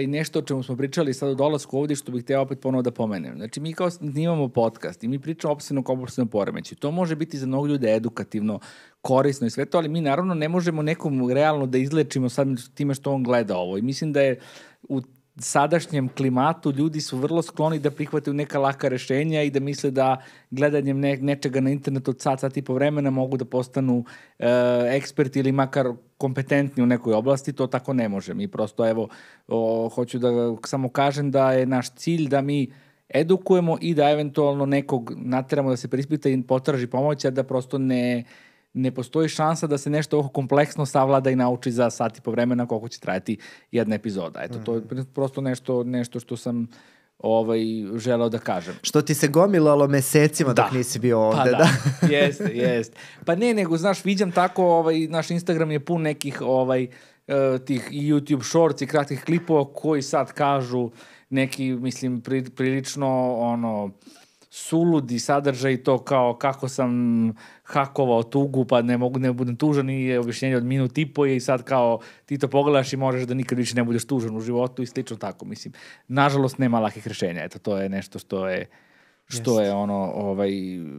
nešto o čemu smo pričali sad u dolasku ovdje što bih htio opet ponovo da pomenem. Znači mi kao snimamo podcast i mi pričamo o opsesivno-kompulsivnom poremećaju. To može biti za mnogo ljude edukativno, korisno i sve to, ali mi naravno ne možemo nekom realno da izlečimo sad time što on gleda ovo. I mislim da je u sadašnjem klimatu ljudi su vrlo skloni da prihvataju neka laka rešenja i da misle da gledanjem nečega na internetu od sat i po vremena mogu da postanu eksperti ili makar kompetentni u nekoj oblasti. To tako ne može. Mi prosto, hoću da samo kažem da je naš cilj da mi edukujemo i da eventualno nekog nateramo da se preispita i potraži pomoć, a da prosto ne postoji šansa da se nešto ovako kompleksno savlada i nauči za sat i po vremena koliko će trajati jedna epizoda. Eto, to je prosto nešto što sam želeo da kažem. Što ti se gomilalo mesecima dok nisi bio ovde. Pa da, jeste. Pa ne, nego, znaš, viđam tako, naš Instagram je pun nekih tih YouTube shorts i kratkih klipova koji sad kažu neki, mislim, prilično, suludi sadržaj, to kao kako sam hakovao tugu pa ne budem tužan i je objašnjenje od minut i po i sad kao ti to pogledaš i možeš da nikad više ne budeš tužan u životu i slično tako, mislim. Nažalost nema lakih rešenja, eto to je nešto što je što je ono,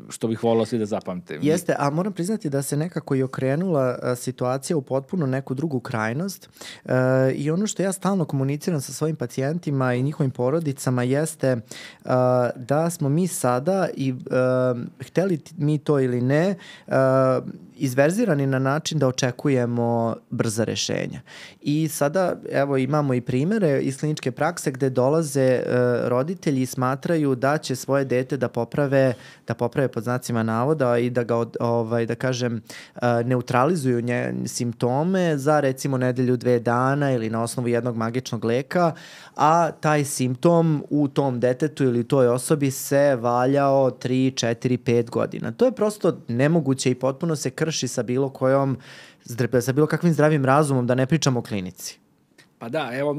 što bih volao svi da zapamte. Jeste, a moram priznati da se nekako i okrenula situacija u potpuno neku drugu krajnost i ono što ja stalno komuniciram sa svojim pacijentima i njihovim porodicama jeste da smo mi sada i hteli mi to ili ne, izverzirani na način da očekujemo brza rešenja. I sada, evo, imamo i primere iz kliničke prakse gde dolaze roditelji i smatraju da će svoje dete da poprave pod znacima navoda i da ga, da kažem, neutralizuju simptome za recimo nedelju, 2 dana ili na osnovu jednog magičnog leka, a taj simptom u tom detetu ili toj osobi se valjao 3, 4, 5 godina. To je prosto nemoguće i potpuno se krši sa bilo kakvim zdravim razumom, da ne pričamo o klinici. Pa da, evo,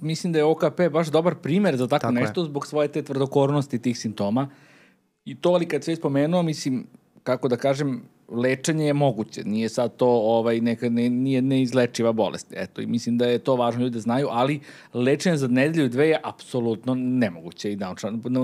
mislim da je OKP baš dobar primer za tako nešto zbog svoje te tvrdokornosti tih simptoma. I to, ali kad sve spomenuo, mislim, kako da kažem, lečenje je moguće. Nije sad to nije neizlečiva bolest. Eto, i mislim da je to važno ljudi da znaju, ali lečenje za nedelju, 2 je apsolutno nemoguće i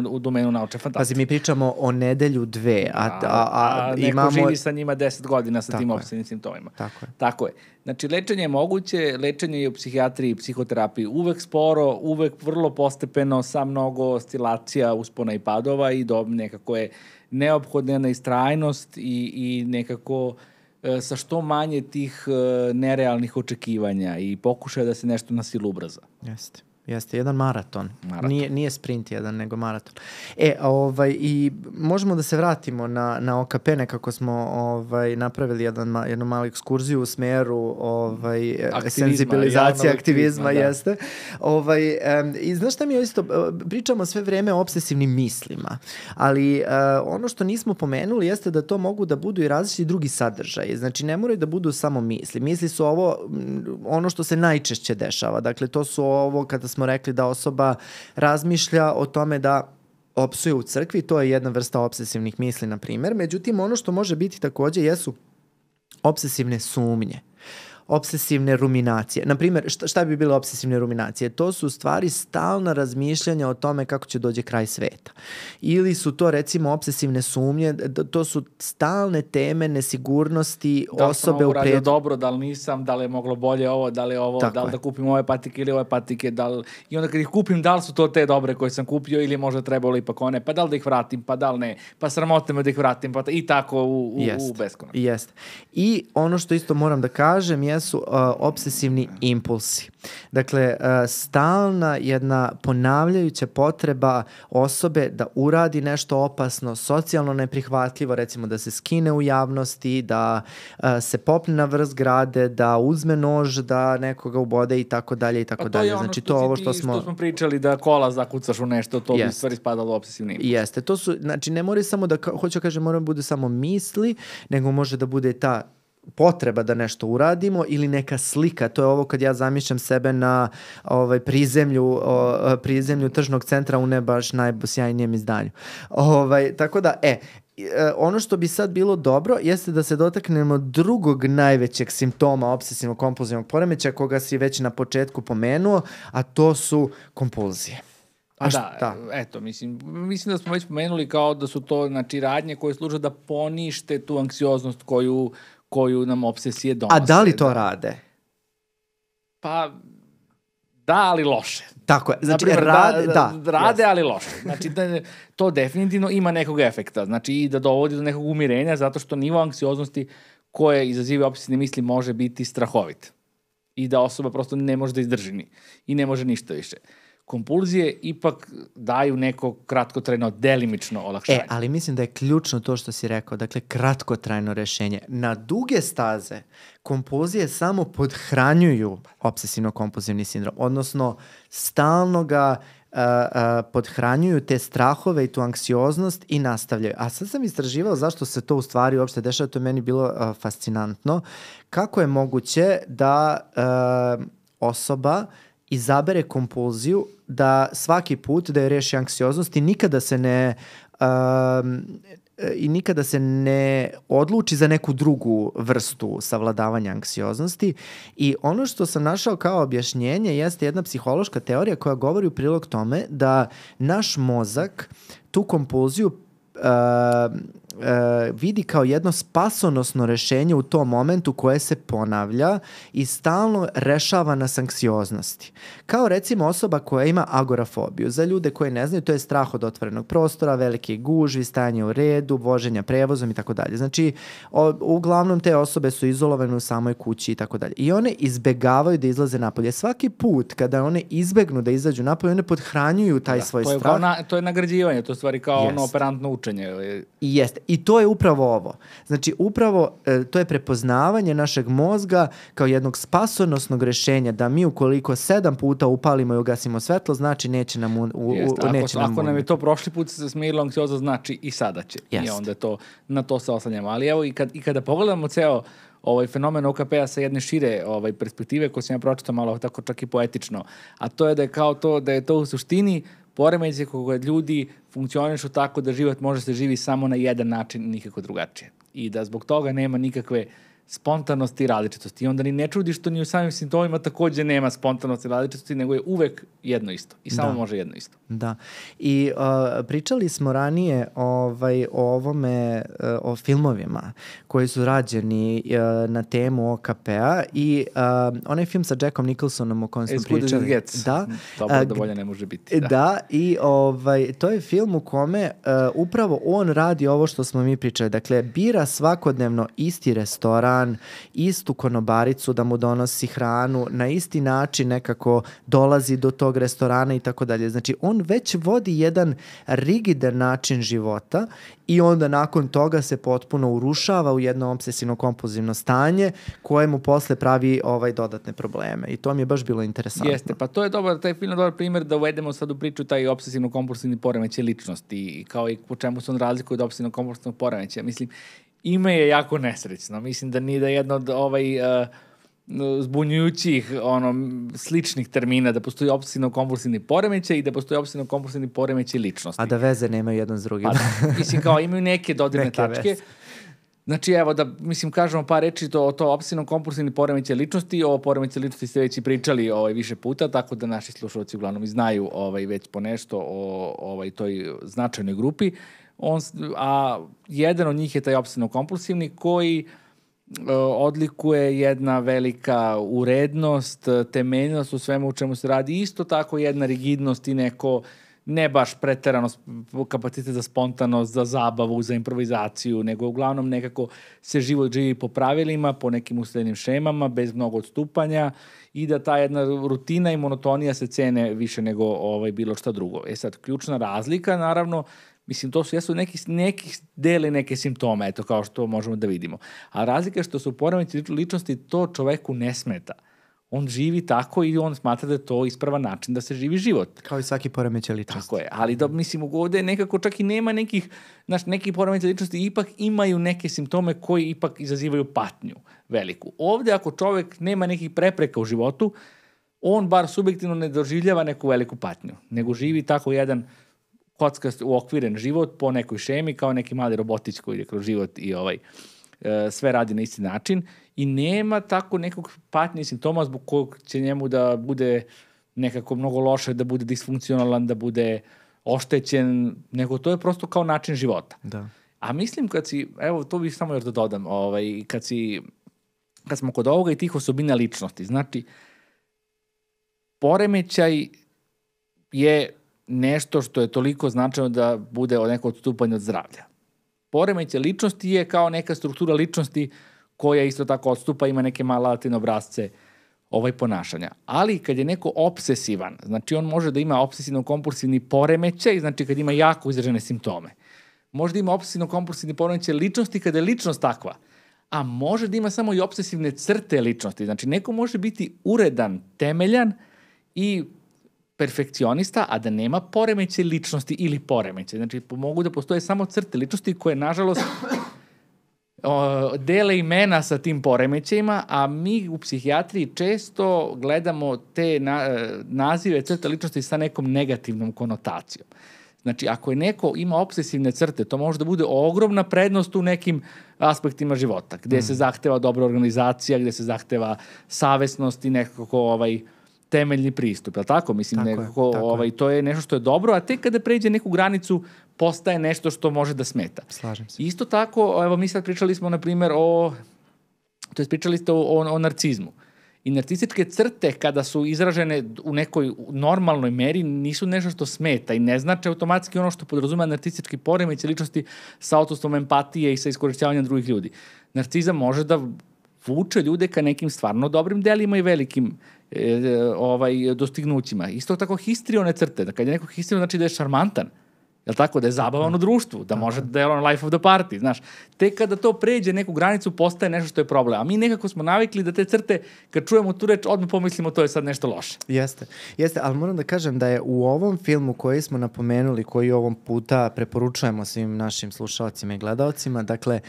u domenu naučne fantastike. Pazi, mi pričamo o nedelju, 2, a neko živi sa njima 10 godina sa tim opsednim simptomima. Tako je. Znači, lečenje je moguće, lečenje je u psihijatriji i psihoterapiji uvek sporo, uvek vrlo postepeno, sa mnogo oscilacija, uspona i padova i nekako je neophodna istrajnost i nekako sa što manje tih nerealnih očekivanja i pokušaja da se nešto na silu ubrza. Jeste, jedan maraton. Nije sprint jedan, nego maraton. I možemo da se vratimo na OKP, nekako smo napravili jednu malu ekskurziju u smeru senzibilizacije, aktivizma, jeste. I znaš šta mi isto, pričamo sve vreme o obsesivnim mislima, ali ono što nismo pomenuli jeste da to mogu da budu i različiti drugi sadržaji. Znači, ne moraju da budu samo misli. Misli su ono što se najčešće dešava. Dakle, to su kada smo rekli da osoba razmišlja o tome da opsuje u crkvi, to je jedna vrsta obsesivnih misli, na primjer. Međutim, ono što može biti također jesu obsesivne sumnje, obsesivne ruminacije. Naprimjer, šta bi bile obsesivne ruminacije? To su stvari stalna razmišljanja o tome kako će dođe kraj sveta. Ili su to, recimo, obsesivne sumnje, to su stalne teme nesigurnosti osobe u uradio dobro, da li nisam, da li je moglo bolje ovo, da li je ovo, da li da kupim ove patike ili ove patike, i onda kad ih kupim, da li su to te dobre koje sam kupio ili možda trebalo ipak one, pa da li da ih vratim, pa da li ne, pa sramotno me da ih vratim, pa i tako u beskonačno. Jeste. I ono što isto moram da kažem jesu obsesivni impulsi. Dakle, stalna jedna ponavljajuća potreba osobe da uradi nešto opasno, socijalno neprihvatljivo, recimo da se skine u javnosti, da se popne na vrh zgrade, da uzme nož, da nekoga ubode i tako dalje i tako dalje. Znači, to je ono što smo pričali, da kola zakucaš u nešto, to bi stvari spadalo obsesivni impuls. Jeste, to su, znači, ne moraju samo da, hoću kažem, moraju bude samo misli, nego može da bude ta potreba da nešto uradimo ili neka slika. To je ovo kad ja zamišljam sebe na prizemlju tržnog centra u ne baš najsjajnijem izdanju. Tako da, ono što bi sad bilo dobro jeste da se dotaknemo drugog najvećeg simptoma obsesivno-kompulzivnog poremećaja, koga si već na početku pomenuo, a to su kompulzije. Eto, mislim da smo već pomenuli kao da su to, znači, radnje koje služe da ponište tu anksioznost koju nam obsesije donose. A da li to rade? Pa, da, ali loše. Tako je. Znači, rade, ali loše. Znači, to definitivno ima nekog efekta. Znači, i da dovodi do nekog umirenja, zato što nivo anksioznosti koje izaziva obsesivne misli može biti strahovit. I da osoba prosto ne može da izdrži i ne može ništa više. Kompulzije ipak daju neko kratkotrajno, delimično olakšanje. Ali mislim da je ključno to što si rekao, dakle kratkotrajno rešenje. Na duge staze kompulzije samo podhranjuju obsesivno-kompulzivni sindrom, odnosno stalno ga podhranjuju te strahove i tu anksioznost i nastavljaju. A sad sam istraživao zašto se to u stvari uopšte dešava, to je meni bilo fascinantno. Kako je moguće da osoba izabere kompulziju da svaki put da je reši anksioznost i nikada se i nikada se ne odluči za neku drugu vrstu savladavanja anksioznosti. I ono što sam našao kao objašnjenje jeste jedna psihološka teorija koja govori u prilog tome da naš mozak tu kompulziju vidi kao jedno spasonosno rešenje u tom momentu koje se ponavlja i stalno rešava nas anksioznosti. Kao recimo osoba koja ima agorafobiju. Za ljude koje ne znaju, to je strah od otvorenog prostora, velike gužvi, stajanje u redu, voženja prevozom i tako dalje. Znači, uglavnom te osobe su izolovane u samoj kući i tako dalje. I one izbegavaju da izlaze napolje. Svaki put kada one izbegnu da izađu napolje, one podhranjuju taj svoj strah. To je nagrađivanje, to je stvari kao ono operantno učenje. Jeste. I to je upravo ovo. Znači, upravo to je prepoznavanje našeg mozga kao jednog spasonosnog rešenja, da mi ukoliko 7 puta upalimo i ugasimo svetlo, znači neće nam ako nam je to prošli put se smirilo anksiozno, znači i sada će. I onda na to se oslanjamo. Ali evo i kada pogledamo ceo fenomen OKP-a sa jedne šire perspektive, koju sam ja pročitao malo tako čak i poetično, a to je da je to u suštini poremećaj kod ljudi funkcionišu tako da život može se živi samo na jedan način, nikako drugačije. I da zbog toga nema nikakve spontanosti i različitosti. I onda ni ne čudi što ni u samim simptomima takođe nema spontanosti i različitosti, nego je uvek jedno isto. I samo može jedno isto. Da. I pričali smo ranije o ovome, o filmovima koji su rađeni na temu OKP-a i onaj film sa Jackom Nicholsonom o kojem smo pričali. Da. Dobro da bolje ne može biti. Da, i to je film u kome upravo on radi ovo što smo mi pričali. Dakle, bira svakodnevno isti restoran, istu konobaricu da mu donosi hranu, na isti način nekako dolazi do tog restorana i tako dalje. Znači, on već vodi jedan rigidan način života i onda nakon toga se potpuno urušava u jedno obsesivno-kompulzivno stanje koje mu posle pravi dodatne probleme. I to mi je baš bilo interesantno. Jeste, pa to je taj film je dobar primjer da uvedemo sad u priču taj obsesivno-kompulsivni poremećaj ličnosti i kao i po čemu se on razlikuje od obsesivno-kompulsivnog poremećaja. Mislim, ime je jako nesrećno. Mislim da nije da jedno od zbunjujućih sličnih termina da postoji obsesivno-kompulsivni poremećaj i da postoji obsesivno-kompulsivni poremećaj ličnosti. A da veze nemaju jedan s drugim. Mislim, kao imaju neke dodirne tačke. Veze. Znači, evo da, kažemo par reči to obsesivno-kompulsivni poremećaj ličnosti. Ovo poremećaj ličnosti ste već i pričali više puta, tako da naši slušalci uglavnom i znaju već po nešto o toj značajnoj grupi. A jedan od njih je taj obsesivno-kompulsivni koji odlikuje jedna velika urednost, temeljnost u svemu u čemu se radi. Isto tako jedna rigidnost i neko ne baš preterano kapacitet za spontanost, za zabavu, za improvizaciju, nego uglavnom nekako se život živi po pravilima, po nekim uslednim šemama, bez mnogo odstupanja i da ta jedna rutina i monotonija se cene više nego bilo šta drugo. Sad, ključna razlika, naravno, mislim, to jesu neki dele neke simptome, eto, kao što možemo da vidimo. A razlika je što su poremećaji ličnosti, to čoveku ne smeta. On živi tako i on smatra da je to ispravan način da se živi život. Kao i svaki poremećaj ličnosti. Tako je, ali da, mislim, ovde nekako čak i nema neki poremećaj ličnosti, ipak imaju neke simptome koji ipak izazivaju patnju veliku. Ovde, ako čovek nema nekih prepreka u životu, on bar subjektivno ne doživljava neku veliku patnju, nego živi tako jedan kockast uokviren život po nekoj šemi, kao neki mali robotić koji ide kroz život i sve radi na isti način i nema tako nekog patnje i simptoma zbog kojeg će njemu da bude nekako mnogo loše, da bude disfunkcionalan, da bude oštećen, nego to je prosto kao način života. Da. A mislim evo to bih samo još da dodam, kad smo kod ovoga i tih osobina ličnosti, znači poremećaj je nešto što je toliko značajno da bude neko odstupanje od zdravlja. Poremećaj ličnosti je kao neka struktura ličnosti koja isto tako odstupa, ima neke malativne obrazce ponašanja. Ali kad je neko obsesivan, znači on može da ima obsesivno-kompulsivni poremećaj, znači kad ima jako izražene simptome. Može da ima obsesivno-kompulsivni poremećaj ličnosti kada je ličnost takva, a može da ima samo i obsesivne crte ličnosti. Znači neko može biti uredan, temeljan i perfekcionista, a da nema poremećaj ličnosti ili poremećaj. Znači, mogu da postoje samo crte ličnosti koje, nažalost, dele imena sa tim poremećajima, a mi u psihijatriji često gledamo te nazive crte ličnosti sa nekom negativnom konotacijom. Znači, ako je neko ima obsesivne crte, to može da bude ogromna prednost u nekim aspektima života, gde se zahteva dobra organizacija, gde se zahteva savesnost i nekako temeljni pristup, je li tako? Mislim, to je nešto što je dobro, a tek kada pređe neku granicu, postaje nešto što može da smeta. Slažem se. Isto tako, evo mi sad pričali smo, na primjer, pričali ste o narcizmu. I narcističke crte, kada su izražene u nekoj normalnoj meri, nisu nešto što smeta i ne znači automatski ono što podrazumeva narcistički poremećaj ličnosti sa odsustvom empatije i sa iskorišćavanjem drugih ljudi. Narcizam može da vuče ljude ka nekim stvarno dobrim delima i velikim dostignućima. Isto tako histrione crte, da kad je neko histrion znači da je šarmantan, jel tako, da je zabavan u društvu, da može da je on life of the party, znaš. Tek kada to pređe neku granicu, postaje nešto što je problem. A mi nekako smo navikli da te crte, kad čujemo tu reč, odmah pomislimo to je sad nešto loše. Jeste, ali moram da kažem da je u ovom filmu koji smo napomenuli, koji ovom puta preporučujemo svim našim slušalcima i gledaocima, dakle,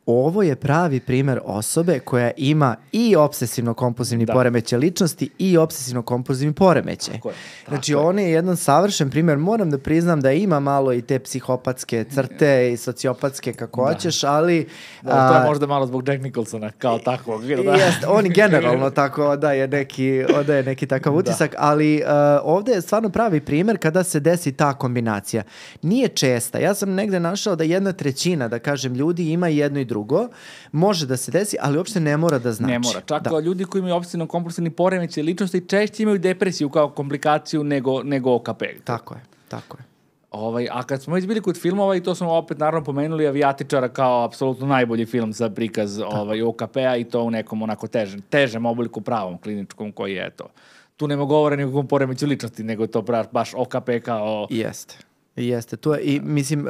ovo je pravi primer osobe koja ima i obsesivno-kompulzivni poremećaj ličnosti i obsesivno-kompulzivni poremećaj. Znači, on je jedan savršen primer. Moram da priznam da ima malo i te psihopatske crte i sociopatske kako hoćeš, ali... to je možda malo zbog Jack Nicholsona, kao takvog. Jest, on generalno tako odaje neki takav utisak, ali ovde je stvarno pravi primer kada se desi ta kombinacija. Nije česta. Ja sam negde našao da 1/3, da kažem, ljudi ima jedno i drugo, može da se desi, ali uopšte ne mora da znači. Ne mora. Čak ljudi koji imaju obsesivno-kompulsivni poremećaj ličnosti češće imaju depresiju kao komplikaciju nego OKP. Tako je. A kad smo već bili kod filmova, i to smo opet naravno pomenuli Avijatičara kao apsolutno najbolji film za prikaz OKP-a i to u nekom onako težem obliku pravom kliničkom koji je to. Tu nema govora ni o kom poremeću ličnosti, nego to baš OKP kao... Jeste, to je, i mislim,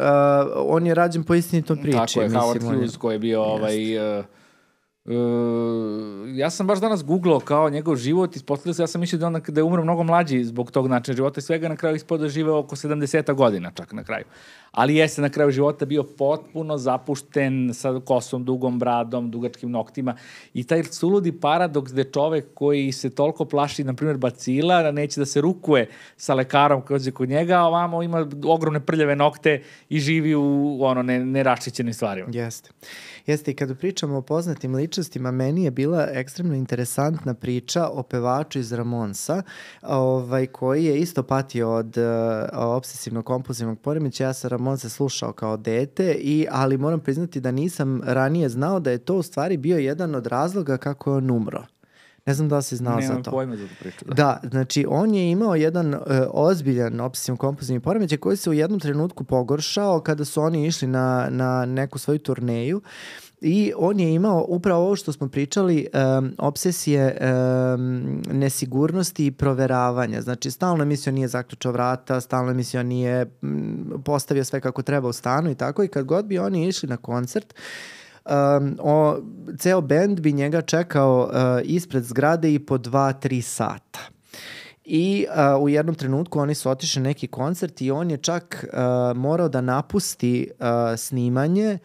on je rađen po istinitom priči. Tako je, Howard Hughes koji je bio ja sam baš danas googlao kao njegov život, ispostavio se, ja sam mislio da je umro mnogo mlađi zbog tog načina života i svega, na kraju ispod da žive oko 70 godina čak na kraju. Ali jeste na kraju života bio potpuno zapušten, sa kosom, dugom bradom, dugačkim noktima i taj suludi paradoks gde čovek koji se toliko plaši, na primjer, bacila, neće da se rukuje sa lekarom koji je kod njega, a ovamo ima ogromne prljave nokte i živi u neraščićenim stvarima. Jeste, i kada pričamo o poznatim ličnostima, meni je bila ekstremno interesantna priča o pevaču iz Ramonsa, koji je isto patio od obsesivno-kompulsivnog poremećaja. Ja sam Ramonsa slušao kao dete, ali moram priznati da nisam ranije znao da je to u stvari bio jedan od razloga kako je on umro. Ne znam da li si znao za to. Nemam pojma za tu priču. Da, znači on je imao jedan ozbiljan obsesivno-kompulsivni poremećaj koji se u jednom trenutku pogoršao kada su oni išli na neku svoju turneju i on je imao upravo ovo što smo pričali, obsesije nesigurnosti i proveravanja. Znači stalno mislio nije zaključao vrata, stalno mislio nije postavio sve kako treba u stanu i tako, i kad god bi oni išli na koncert, ceo bend bi njega čekao ispred zgrade i po 2-3 sata. I u jednom trenutku oni su otišli neki koncert i on je čak morao da napusti snimanje.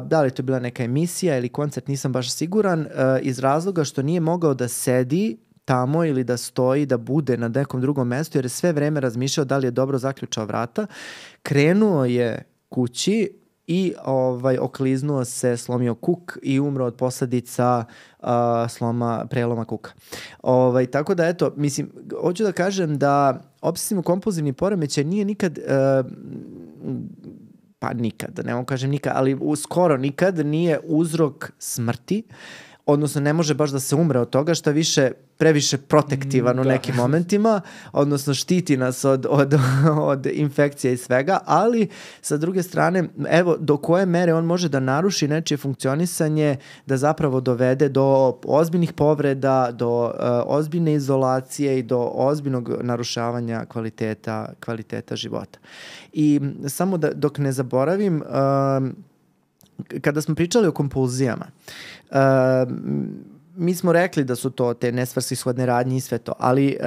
Da li to je bila neka emisija ili koncert, nisam baš siguran, iz razloga što nije mogao da sedi tamo ili da stoji, da bude na nekom drugom mestu, jer je sve vreme razmišljao da li je dobro zaključao vrata. Krenuo je kući i okliznuo se, slomio kuk i umro od posledica preloma kuka. Tako da, eto, mislim, hoću da kažem da obsesivno-kompulzivni poremećaj nije nikad, ne mogu kažem nikad, ali skoro nikad nije uzrok smrti, odnosno ne može baš da se umre od toga, što više previše protektivan u nekim momentima, odnosno štiti nas od infekcija i svega, ali sa druge strane, evo do koje mere on može da naruši nečije funkcionisanje, da zapravo dovede do ozbiljnih povreda, do ozbiljne izolacije i do ozbiljnog narušavanja kvaliteta života. I samo dok ne zaboravim, kada smo pričali o kompulzijama, mi smo rekli da su to te nesvrsishodne radnje i sve to, ali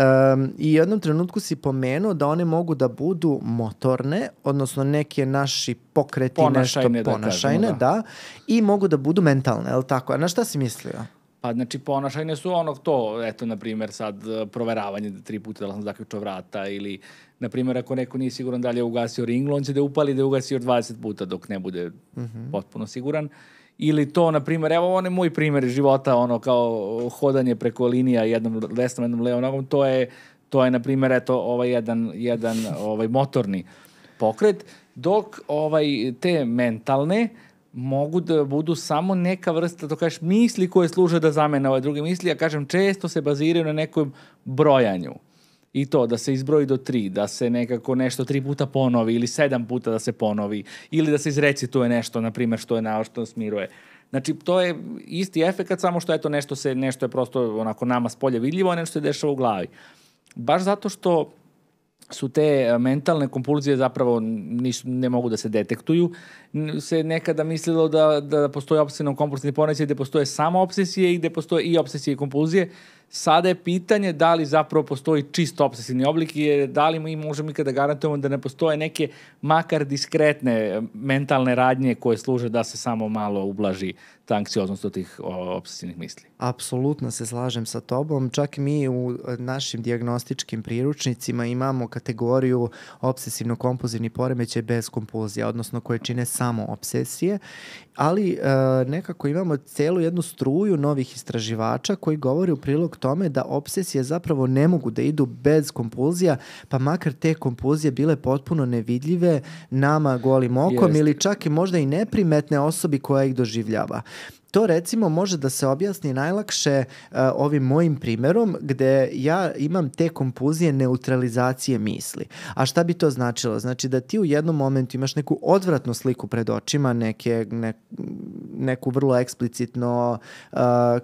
i u jednom trenutku si pomenuo da one mogu da budu motorne, odnosno neke naši pokreti, ponašajne, nešto ponašajne, da, i mogu da budu mentalne, je li tako? A na šta si mislio? Pa znači ponašanje su onog to, eto na primjer sad proveravanje 3 puta da li sam zaključao vrata ili na primjer ako neko nije siguran da li je ugasio ringlo, on će da upali da je ugasio još 20 puta dok ne bude potpuno siguran. Ili to, na primjer, evo on je moj primjer života, ono kao hodanje preko linija jednom desnom, jednom levom nogom, to je na primjer, eto, jedan motorni pokret, dok te mentalne mogu da budu samo neka vrsta, to kažeš, misli koje služe da zamene ove druge misli, ja kažem, često se baziraju na nekom brojanju. I to, da se izbroji do 3, da se nekako nešto 3 puta ponovi ili 7 puta da se ponovi ili da se izrecituje nešto, na primjer, što smiruje. Znači, to je isti efekat, samo što eto nešto je prosto onako nama s polja vidljivo, a nešto se dešava u glavi. Baš zato što su te mentalne kompulzije zapravo ne mogu da se detektuju. Se nekada mislilo da postoje obsesivno-kompulsivni poremećaj gde postoje samo obsesije i gde postoje i obsesije i kompulzije. Sada je pitanje da li zapravo postoji čist obsesivni oblik i da li mi možemo ikada garantujemo da ne postoje neke makar diskretne mentalne radnje koje služe da se samo malo ublaži ta anksioznost od tih obsesivnih misli. Apsolutno se slažem sa tobom. Čak mi u našim dijagnostičkim priručnicima imamo kategoriju obsesivno-kompulzivni poremećaj bez kompulzija, odnosno koje čine samo obsesije, ali nekako imamo celu jednu struju novih istraživača koji govore u prilog tome da obsesije zapravo ne mogu da idu bez kompulzija, pa makar te kompulzije bile potpuno nevidljive nama golim okom ili čak i možda i neprimetne osobi koja ih doživljava. To recimo može da se objasni najlakše ovim mojim primjerom gde ja imam te kompulzije neutralizacije misli. A šta bi to značilo? Znači da ti u jednom momentu imaš neku odvratnu sliku pred očima, neku vrlo eksplicitno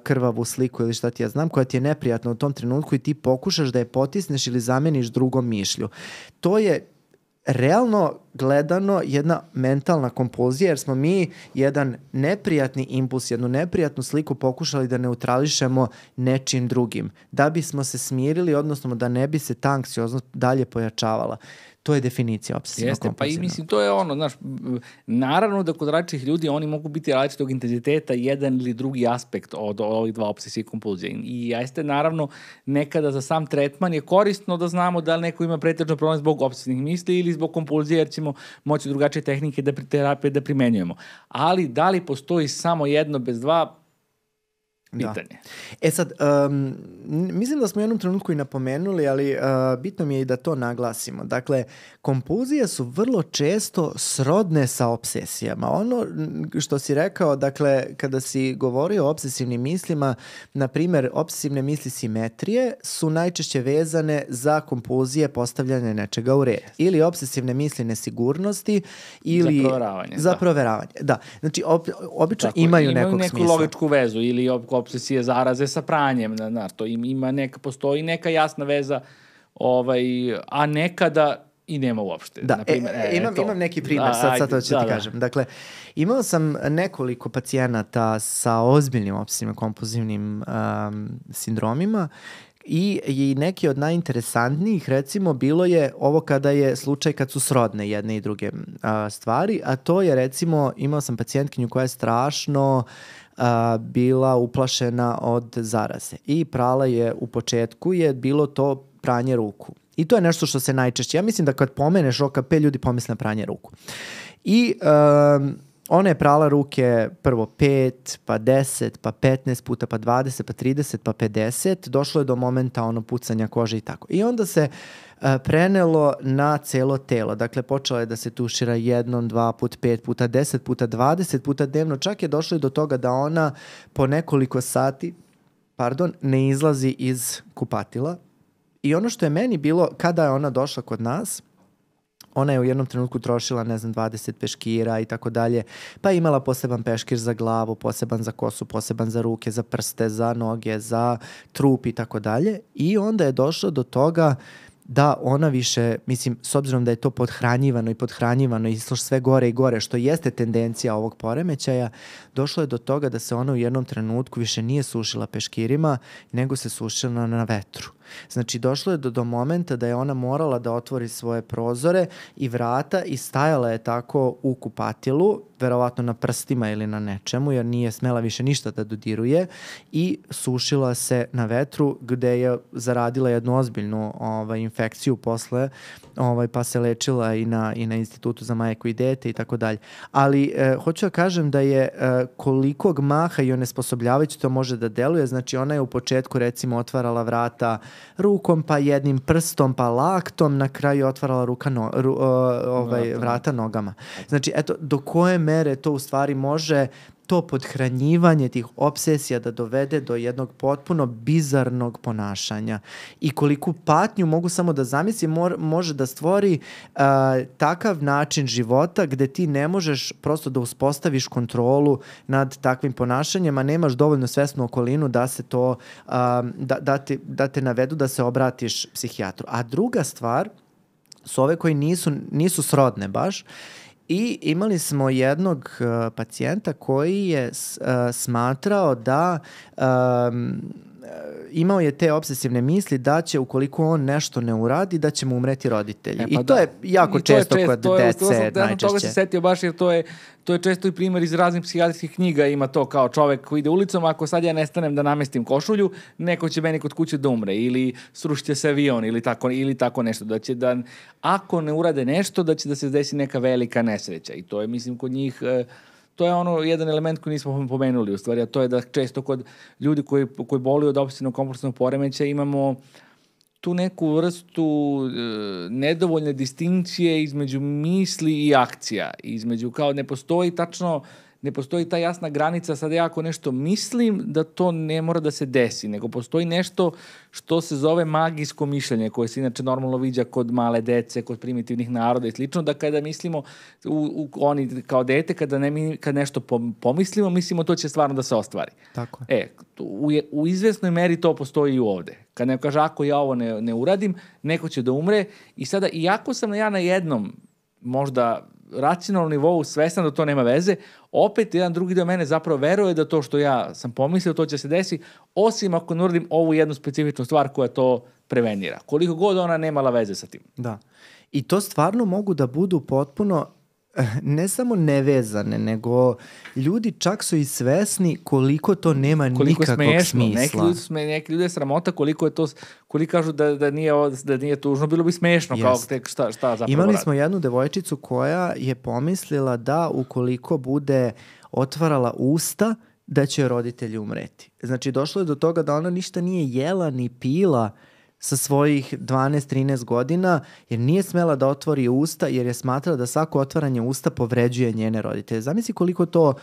krvavu sliku ili šta ti ja znam, koja ti je neprijatna u tom trenutku i ti pokušaš da je potisneš ili zameniš drugom mišlju. To je realno gledano jedna mentalna kompulzija, jer smo mi jedan neprijatni impuls, jednu neprijatnu sliku pokušali da neutrališemo nečim drugim, da bismo se smirili, odnosno da ne bi se ta anksioznost dalje pojačavala. To je definicija obsesivno kompulzivnog. Pa i mislim, to je ono, znaš, naravno da kod različitih ljudi oni mogu biti različitog intenziteta, jedan ili drugi aspekt od ovih dva obsesije i kompulzije. I jeste, naravno, nekada za sam tretman je korisno da znamo da li neko ima pretežno problem zbog obsesivnih misli ili zbog kompulzije, jer ćemo moći drugačije tehnike terapije da primenjujemo. Ali da li postoji samo jedno bez dva, pitanje. Da. Sad, mislim da smo u jednom trenutku i napomenuli, ali bitno mi je i da to naglasimo. Dakle, kompulzije su vrlo često srodne sa obsesijama. Ono što si rekao, dakle, kada si govorio o obsesivnim mislima, na primjer, obsesivne misli simetrije su najčešće vezane za kompulzije postavljanja nečega u red. Ili obsesivne misli nesigurnosti ili za proveravanje. Da. Znači, obično imaju nekog smisla. Imaju neku logičku vezu ili obsesije zaraze sa pranjem, to postoji neka jasna veza, a nekada i nema uopšte. Da, imam neki primjer, sad to ću ti kažem. Dakle, imao sam nekoliko pacijenata sa ozbiljnim obsesivnim kompulzivnim sindromima i neki od najinteresantnijih, recimo, bilo je ovo kada je slučaj kad su srodne jedne i druge stvari, a to je, recimo, imao sam pacijentkinju koja je strašno bila uplašena od zaraze i prala je u početku je bilo to pranje ruku. I to je nešto što se najčešće, ja mislim da kad pomeneš OKP, ljudi pomisle na pranje ruku. I ona je prala ruke prvo 5, pa 10, pa 15 puta, pa 20, pa 30, pa 50. Došlo je do momenta pucanja kože i tako. I onda se prenelo na celo telo. Dakle, počela je da se tušira 1, 2 put, 5 puta, 10 puta, 20 puta dnevno. Čak je došlo i do toga da ona po nekoliko sati ne izlazi iz kupatila. I ono što je meni bilo, kada je ona došla kod nas, ona je u jednom trenutku trošila, 20 peškira i tako dalje, pa je imala poseban peškir za glavu, poseban za kosu, poseban za ruke, za prste, za noge, za trup i tako dalje. I onda je došlo do toga da ona više, mislim, s obzirom da je to podhranjivano i sve gore i gore, što jeste tendencija ovog poremećaja, došlo je do toga da se ona u jednom trenutku više nije sušila peškirima, nego se sušila na vetru. Znači, došlo je do momenta da je ona morala da otvori svoje prozore i vrata i stajala je tako u kupatilu, verovatno na prstima ili na nečemu, jer nije smela više ništa da dodiruje i sušila se na vetru gde je zaradila jednu ozbiljnu infekciju posle, pa se lečila i na Institutu za majku i dete i tako dalje. Ali hoću da kažem da je kolikog maha i onesposobljavajući to može da deluje. Znači, ona je u početku recimo otvarala vrata rukom, pa jednim prstom, pa laktom, na kraju otvarala vrata nogama. Znači, eto, do koje mere to u stvari može to podhranjivanje tih obsesija da dovede do jednog potpuno bizarnog ponašanja i koliku patnju mogu samo da zamislim može da stvori takav način života gde ti ne možeš prosto da uspostaviš kontrolu nad takvim ponašanjem, a nemaš dovoljno svesnu okolinu da se to da te navedu da se obratiš psihijatru. A druga stvar su ove koji nisu srodne baš. I imali smo jednog pacijenta koji je smatrao da imao je te obsesivne misli da će ukoliko on nešto ne uradi da će mu umreti roditelji. I to je jako često kod dece najčešće. Toga se setio baš jer to je često i primjer iz raznih psihijatrijskih knjiga. Ima to kao čovek koji ide ulicom, ako sad ja nestanem da namestim košulju, neko će meni kod kuće da umre ili srušit će se avion ili tako nešto. Da će da, ako ne urade nešto, da će da se desi neka velika nesreća. I to je, mislim, kod njih... To je jedan element koji nismo pomenuli u stvari, a to je da često kod ljudi koji boluju od obsesivnog kompulsivnog poremećaja imamo tu neku vrstu nedovoljne distinkcije između misli i akcija. Između, kao ne postoji ta jasna granica, sad ja ako nešto mislim da to ne mora da se desi, nego postoji nešto što se zove magijsko mišljenje, koje se inače normalno viđa kod male dece, kod primitivnih naroda i slično, da kada mislimo, oni kao dete, kad nešto pomislimo, mislimo to će stvarno da se ostvari. Tako. U izvesnoj meri to postoji i ovde. Kad neko kaže, ako ja ovo ne uradim, neko će da umre i sada, iako sam ja na jednom možda racionalnom nivou svestan da to nema veze, opet jedan drugi deo mene zapravo veruje da to što ja sam pomislio, to će se desiti, osim ako ne uradim ovu jednu specifičnu stvar koja to prevenira. Koliko god ona nemala veze sa tim. Da. I to stvarno mogu da budu potpuno ne samo nevezane, nego ljudi čak su i svesni koliko to nema nikakvog smisla. Neki ljudi je sramota koliko kažu da nije tužno, bilo bi smešno. Kao tek šta zapravo Imali smo jednu devojčicu koja je pomislila da ukoliko bude otvarala usta, da će roditelji umreti. Znači, došlo je do toga da ona ništa nije jela ni pila sa svojih 12-13 godina, jer nije smela da otvori usta, jer je smatrala da svako otvaranje usta povređuje njene roditelje. Zamisli koliko to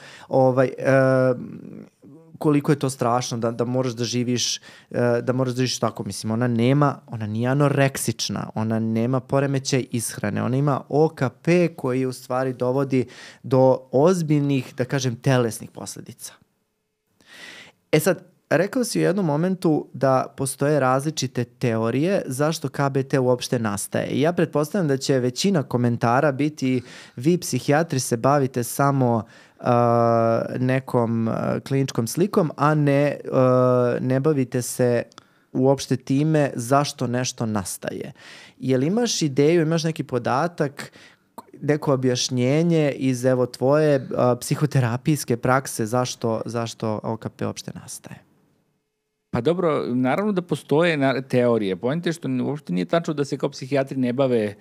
koliko je to strašno da moraš da živiš tako. Mislim, ona nije anoreksična, ona nema poremećaj ishrane, ona ima OKP koji u stvari dovodi do ozbiljnih, da kažem, telesnih posledica. Sad, rekao si u jednom momentu da postoje različite teorije zašto KBT uopšte nastaje. I ja pretpostavljam da će većina komentara biti vi psihijatri se bavite samo nekom kliničkom slikom, a ne bavite se uopšte time zašto nešto nastaje. Jel imaš ideju, imaš neki podatak, neko objašnjenje iz tvoje psihoterapijske prakse zašto OKP uopšte nastaje? Pa dobro, naravno da postoje teorije. Poenta je što uopšte nije tačno da se kao psihijatri ne bave,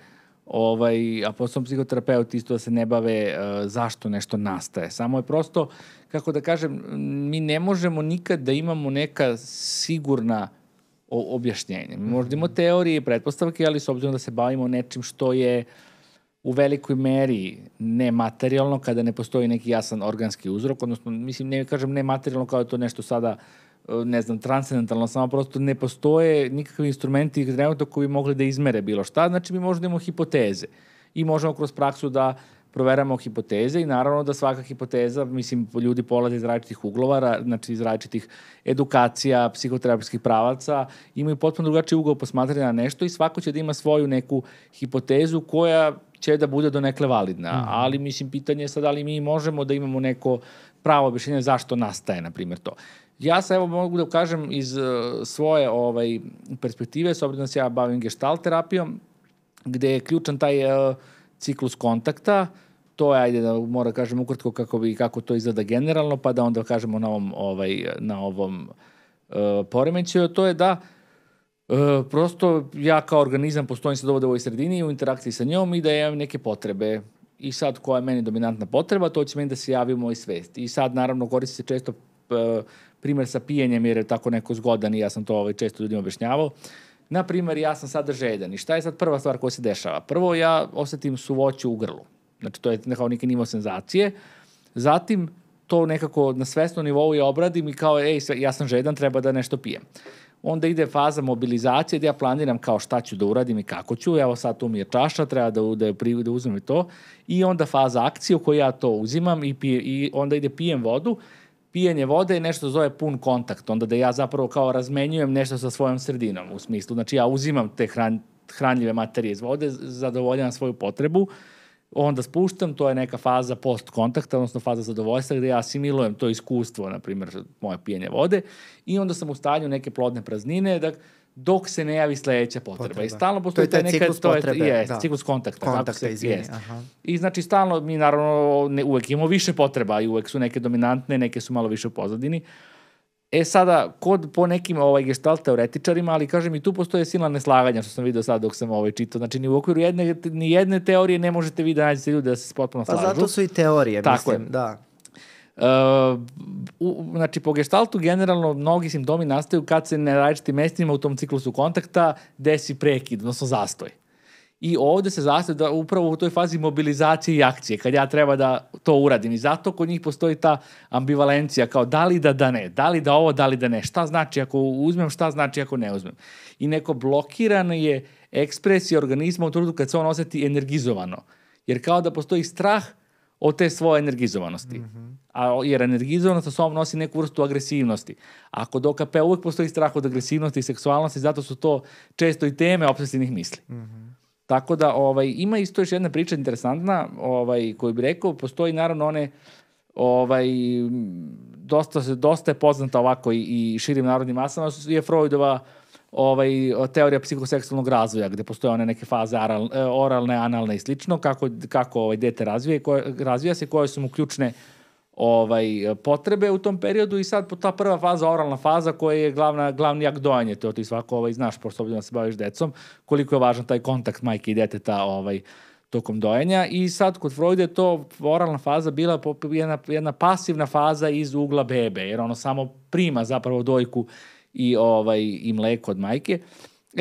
a posebno psihoterapeuti isto da se ne bave zašto nešto nastaje. Samo je prosto, kako da kažem, mi ne možemo nikad da imamo neka sigurna objašnjenja. Mi možda imamo teorije i pretpostavke, ali s obzirom da se bavimo nečim što je u velikoj meri nematerijalno, kada ne postoji neki jasan organski uzrok, odnosno, mislim, ne kažem nematerijalno kao da to nešto sada transcendentalno, samo prosto ne postoje nikakvi instrumenti trenutno koji bi mogli da izmere bilo šta, znači mi možemo da imamo hipoteze i možemo kroz praksu da proveramo hipoteze i naravno da svaka hipoteza, mislim, ljudi polaze iz različitih uglova, znači iz različitih edukacija, psihoterapijskih pravaca, imaju potpuno drugačiji ugao posmatranja na nešto i svako će da ima svoju neku hipotezu koja će da bude donekle validna. Ali, mislim, pitanje je sad da li mi možemo da imamo neko pravo objašnjenje zašto nastaje, na primjer, to. Ja se, evo, mogu da kažem iz svoje perspektive, s obzirom da se ja bavim gestalt terapijom, gde je ključan taj ciklus kontakta. To je, ajde da mora kažem ukratko kako to izgleda generalno, pa da onda kažemo na ovom poremećaju. To je da prosto ja kao organizam postojim se dovode u ovoj sredini u interakciji sa njom i da imam neke potrebe. I sad koja je meni dominantna potreba, to će meni da se javi u mojoj svesti. I sad naravno koristi se često primjer sa pijenjem jer je tako neko zgodan i ja sam to često ljudima objašnjavao. Na primjer, ja sam sada žedan i šta je sad prva stvar koja se dešava? Prvo, ja osetim suvoću u grlu. Znači, to je nekako neki nivo senzacije. Zatim, to nekako na svesnom nivou ja obradim i kao, ja sam žedan, treba da nešto pijem. Onda ide faza mobilizacije gde ja planiram kao šta ću da uradim i kako ću. Evo sad tu mi je čaša, treba da uzmem i to. I onda faza akcije u kojoj ja to uzimam i onda ide pijem vodu. Pijenje vode je nešto zove pun kontakt, onda da ja zapravo kao razmenjujem nešto sa svojom sredinom, u smislu, znači ja uzimam te hranljive materije iz vode, zadovoljam svoju potrebu, onda spuštam, to je neka faza post kontakta, odnosno faza zadovoljstva gde ja asimilujem to iskustvo, na primjer, moje pijenje vode i onda sam u stanju neke plodne praznine dok se ne javi sledeća potreba. I stalno postoji to je taj ciklus potrebe. Ciklus kontakta. Kontakta, izvini. I znači stalno mi naravno uvek imamo više potreba i uvek su neke dominantne, neke su malo više u pozadini. Sada, po nekim gestalt teoretičarima, ali kažem i tu postoje silna neslaganja što sam vidio sad dok sam čitao. Znači ni u okviru ni jedne teorije ne možete vi da nađete ljude da se potpuno slažu. Pa zato su i teorije, tako mislim, da. Znači, po gestaltu generalno mnogi simptomi nastaju kad se na različitim mestima u tom ciklusu kontakta desi prekid, odnosno zastoj. I ovde se zastoj da upravo u toj fazi mobilizacije i akcije, kad ja treba da to uradim. I zato kod njih postoji ta ambivalencija, kao da li da ne, da li da ovo, da li da ne. Šta znači ako uzmem, šta znači ako ne uzmem. I neko blokirano je ekspresija organizma u trenutku kad se on oseti energizovano. Jer kao da postoji strah od te svoje energizovanosti. Jer energizovanost sa sobom nosi neku vrstu agresivnosti. A kod OKP uvek postoji strah od agresivnosti i seksualnosti, zato su to često i teme obsesivnih misli. Tako da ima isto još jedna priča interesantna koju bih rekao. Postoji naravno dosta je poznata ovako i širim narodnim masama, je Freudova teorija psihoseksualnog razvoja, gde postoje one neke faze oralne, analne i slično, kako dete razvija se, koje su mu ključne potrebe u tom periodu i sad ta prva faza, oralna faza, koja je glavni akt dojanje, to ti svako znaš, pošto da se baviš decom, koliko je važan taj kontakt majke i deteta tokom dojenja i sad kod Freuda je to oralna faza bila jedna pasivna faza iz ugla bebe, jer ono samo prima zapravo dojku i mleko od majke.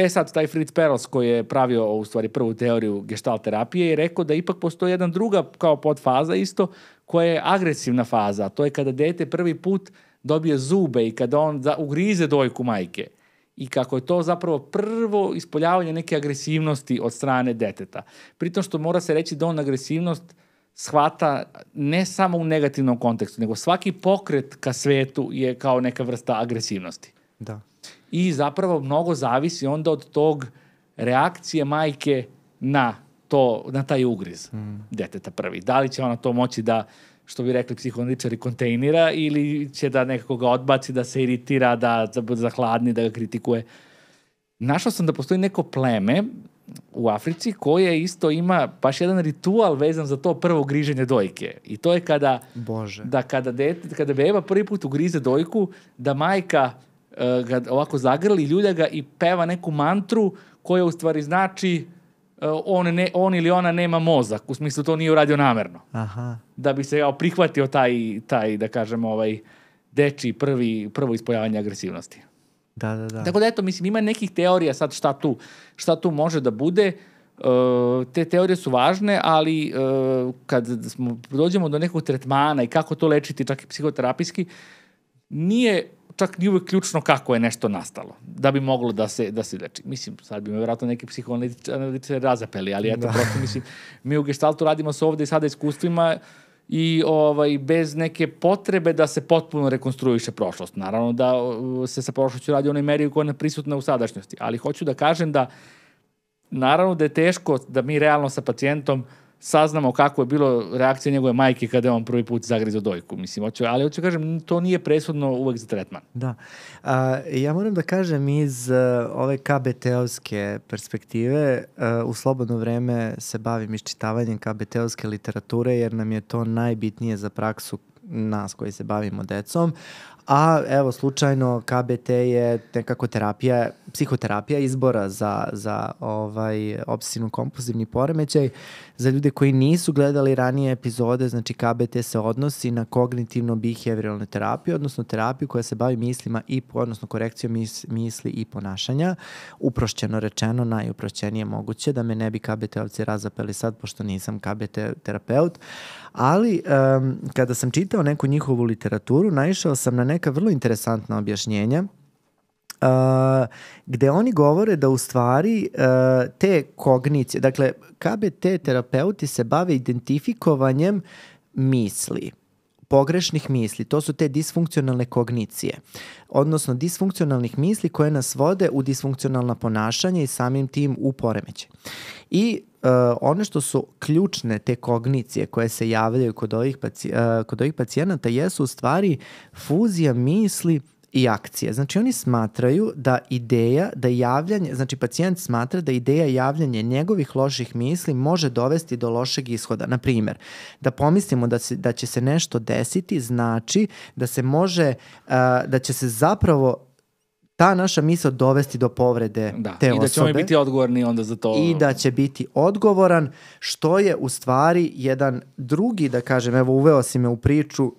Sad, taj Fritz Perls koji je pravio u stvari prvu teoriju gestalt terapije je rekao da ipak postoji jedna druga kao podfaza isto, koja je agresivna faza, a to je kada dete prvi put dobije zube i kada on ugrize dojku majke i kako je to zapravo prvo ispoljavanje neke agresivnosti od strane deteta. Pritom što mora se reći da on agresivnost shvata ne samo u negativnom kontekstu, nego svaki pokret ka svetu je kao neka vrsta agresivnosti. Da. I zapravo mnogo zavisi onda od tog reakcije majke na taj ugriz deteta prvi. Da li će ona to moći da, što bi rekli psihoanalitičari, kontejnira ili će da nekako ga odbaci, da se iritira, da bude zahladni, da ga kritikuje. Našao sam da postoji neko pleme u Africi koje isto ima baš jedan ritual vezan za to prvo griženje dojke. I to je kada beba prvi put ugrize dojku, da majka ga ovako zagrli, ljulja ga i peva neku mantru koja u stvari znači on ili ona nema mozak, u smislu to nije uradio namerno. Aha. Da bi se prihvatio taj da kažem, dečiji prvo ispoljavanje agresivnosti. Da. Tako da eto, mislim, ima nekih teorija sad šta tu može da bude. Te teorije su važne, ali kad dođemo do nekog tretmana i kako to lečiti, čak i psihoterapijski, nije čak ni uvek ključno kako je nešto nastalo, da bi moglo da se leči. Mislim, sad bi me vjerojatno neki psihoanalitičari razapeli, ali eto, prosto mislim, mi u gestaltu radimo se ovde i sada iskustvima i bez neke potrebe da se potpuno rekonstruiše prošlost. Naravno da se sa prošlošću radi u onoj meri koja je prisutna u sadašnjosti, ali hoću da kažem da naravno da je teško da mi realno sa pacijentom saznamo kako je bilo reakcija njegove majke kada je on prvi put zagrizao dojku. Mislim, ali hoću kažem, to nije presudno uvek za tretman. Da. Ja moram da kažem iz ove KBT-ovske perspektive, u slobodno vreme se bavim iščitavanjem KBT-ovske literature jer nam je to najbitnije za praksu nas koji se bavimo decom. A evo, slučajno, KBT je nekako psihoterapija izbora za obsesivno-kompulzivni poremećaj. Za ljude koji nisu gledali ranije epizode, znači KBT se odnosi na kognitivno-behavioralnu terapiju, odnosno terapiju koja se bavi mislima odnosno korekcijom misli i ponašanja. Uprošćeno rečeno, najuprošćenije moguće, da me ne bi KBT-ovci razapeli sad, pošto nisam KBT terapeut. Ali kada sam čitao neku njihovu literaturu, naišao sam na neka vrlo interesantna objašnjenja gde oni govore da u stvari te kognicije, dakle KBT terapeuti se bave identifikovanjem misli, pogrešnih misli, to su te disfunkcionalne kognicije, odnosno disfunkcionalnih misli koje nas vode u disfunkcionalna ponašanja i samim tim u poremećaj. I one što su ključne te kognicije koje se javljaju kod ovih pacijenata jesu u stvari fuzija misli i akcije. Znači oni smatraju da znači pacijent smatra da ideja javljanja njegovih loših misli može dovesti do lošeg ishoda. Na primjer, da pomislimo da će se nešto desiti, znači da će se zapravo ta naša misao dovesti do povrede te osobe. I da ćemo biti odgovorni onda za to. I da će biti odgovoran, što je u stvari jedan drugi, da kažem, evo uveo si me u priču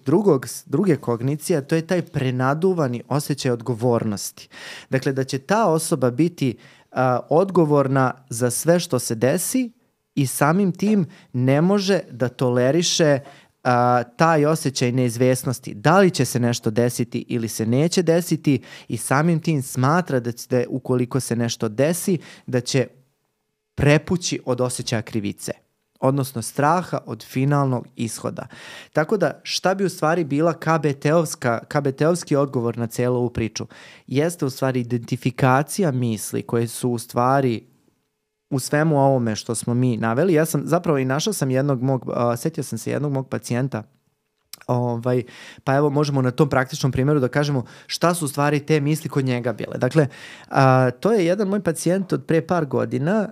druge kognicije, a to je taj prenaduvani osjećaj odgovornosti. Dakle, da će ta osoba biti odgovorna za sve što se desi i samim tim ne može da toleriše taj osjećaj neizvesnosti, da li će se nešto desiti ili se neće desiti, i samim tim smatra da ukoliko se nešto desi, da će prepući od osjećaja krivice, odnosno straha od finalnog ishoda. Tako da šta bi u stvari bila KBT-ovski odgovor na celu ovu priču? Jeste u stvari identifikacija misli koje su u stvari u svemu ovome što smo mi naveli. Ja sam zapravo i našao sam setio sam se jednog mog pacijenta, pa evo možemo na tom praktičnom primjeru da kažemo šta su u stvari te misli kod njega bile. Dakle, to je jedan moj pacijent od pre par godina,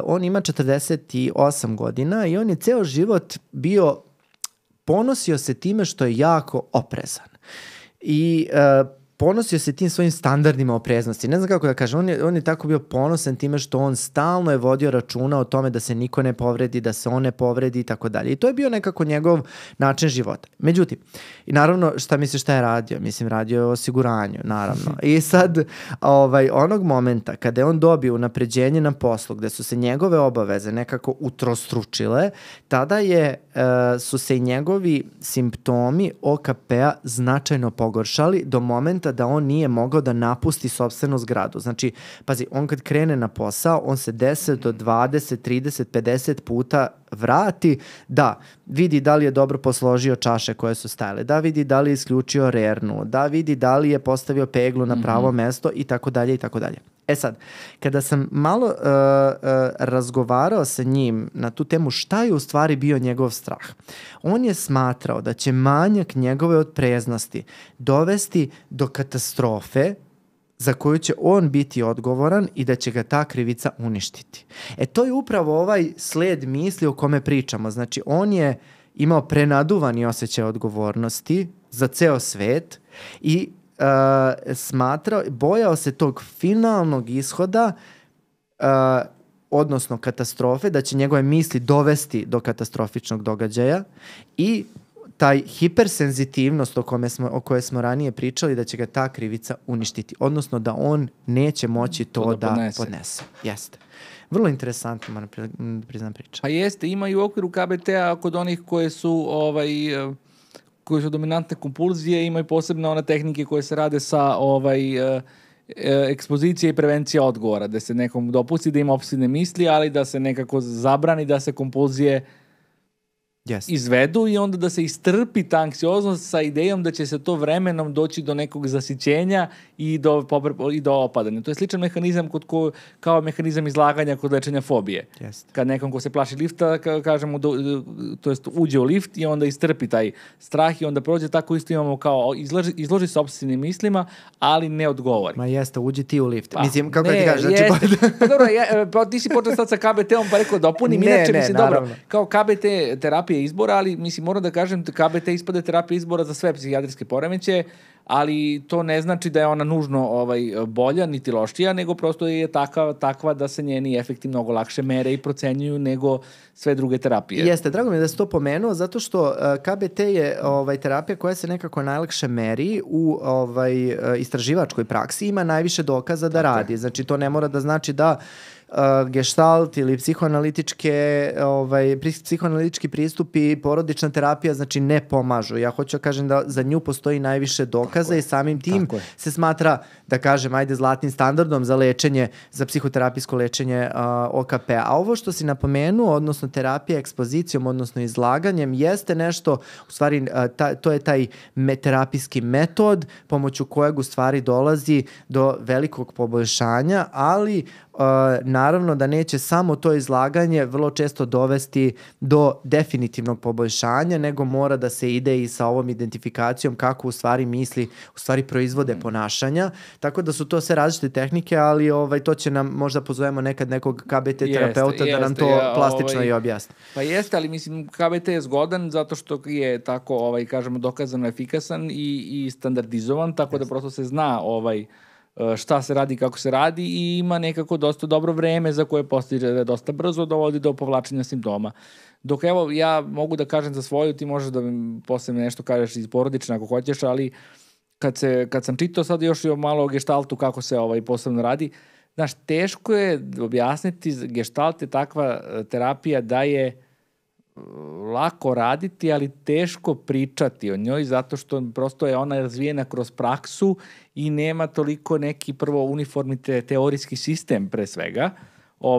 on ima 48 godina i on je ceo život ponosio se time što je jako oprezan. I ponosio se tim svojim standardima opreznosti. Ne znam kako da kažem, on je tako bio ponosan time što on stalno je vodio računa o tome da se niko ne povredi, da se on ne povredi i tako dalje. I to je bio nekako njegov način života. Međutim, i naravno, šta je radio? Mislim, radio je o osiguranju, naravno. I sad, onog momenta kada je on dobio unapređenje na poslu, gde su se njegove obaveze nekako utrostručile, tada su se i njegovi simptomi OKP-a značajno pogoršali do momenta da on nije mogao da napusti sopstvenu zgradu. Znači, pazi, on kad krene na posao, on se 10 do 20, 30, 50 puta vrati da vidi da li je dobro posložio čaše koje su stajale, da vidi da li je isključio rernu, da vidi da li je postavio peglu na pravo mesto i tako dalje i tako dalje. E sad, kada sam malo razgovarao sa njim na tu temu šta je u stvari bio njegov strah, on je smatrao da će manjak njegove opreznosti dovesti do katastrofe za koju će on biti odgovoran i da će ga ta krivica uništiti. To je upravo ovaj sled misli o kome pričamo. Znači, on je imao prenaduvani osjećaj odgovornosti za ceo svet i bojao se tog finalnog ishoda, odnosno katastrofe, da će njegove misli dovesti do katastrofičnog događaja, i taj hipersenzitivnost o kojoj smo ranije pričali, da će ga ta krivica uništiti, odnosno da on neće moći to da podnese. Jeste. Vrlo interesantno, moram priznam priča. Pa jeste, ima i u okviru KBT-a kod onih koje su dominantne kompulzije, imaju posebno one tehnike koje se rade sa ekspozicija i prevencija odgovora, da se nekom dopusti da ima opsesivne misli, ali da se nekako zabrani da se kompulzije izvedu i onda da se istrpi ta anksioznost sa idejom da će se to vremenom doći do nekog zasićenja i do opadanja. To je sličan mehanizam kao mehanizam izlaganja kod lečenja fobije. Kad nekom ko se plaši lifta, kažemo, to jest uđe u lift i onda istrpi taj strah i onda prođe, tako isto imamo kao izloži se obsesivnim mislima, ali ne odgovori. Ma jeste, uđi ti u lift. Mislim, kako ti kažeš? Pa dobro, ti si počeo sad sa KBT-om pa rekao dopunim, inače mislim, dobro, kao KBT terapija izbora, ali mislim, moram da kažem, KBT ispade terapija izbora za sve psihijatrijske poremećaje, ali to ne znači da je ona nužno bolja niti lošija, nego prosto je takva da se njeni efekti mnogo lakše mere i procenjuju nego sve druge terapije. Jeste, drago mi je da si to pomenuo, zato što KBT je terapija koja se nekako najlakše meri u istraživačkoj praksi, ima najviše dokaza da radi. Znači, to ne mora da znači da gestalt ili psihoanalitički pristupi, porodična terapija, znači ne pomažu. Ja hoću da kažem da za nju postoji najviše dokaza i samim tim se smatra, da kažem, zlatnim standardom za lečenje, za psihoterapijsko lečenje OKP. A ovo što si napomenuo, odnosno terapija ekspozicijom, odnosno izlaganjem, jeste nešto, u stvari, to je taj terapijski metod pomoću kojeg u stvari dolazi do velikog poboljšanja, ali naravno da neće samo to izlaganje vrlo često dovesti do definitivnog poboljšanja, nego mora da se ide i sa ovom identifikacijom kako u stvari misli, u stvari proizvode ponašanja. Tako da su to sve različite tehnike, ali to će nam, možda pozovemo nekad nekog KBT terapeuta da nam to plastično i objasni. Pa jeste, ali mislim KBT je zgodan zato što je tako, kažemo, dokazano efikasan i standardizovan, tako da prosto se zna šta se radi, kako se radi i ima nekako dosta dobro vreme za koje postiže dosta brzo dovodi do povlačenja simptoma. Dok evo, ja mogu da kažem za svoju, ti možeš da mi posle nešto kažeš iz porodične ako hoćeš, ali kad sam čitao sad još i malo o geštaltu kako se posebno radi, znaš, teško je objasniti, gestalt je takva terapija da je lako raditi, ali teško pričati o njoj zato što prosto je ona razvijena kroz praksu i nema toliko neki prvo uniformni teorijski sistem pre svega.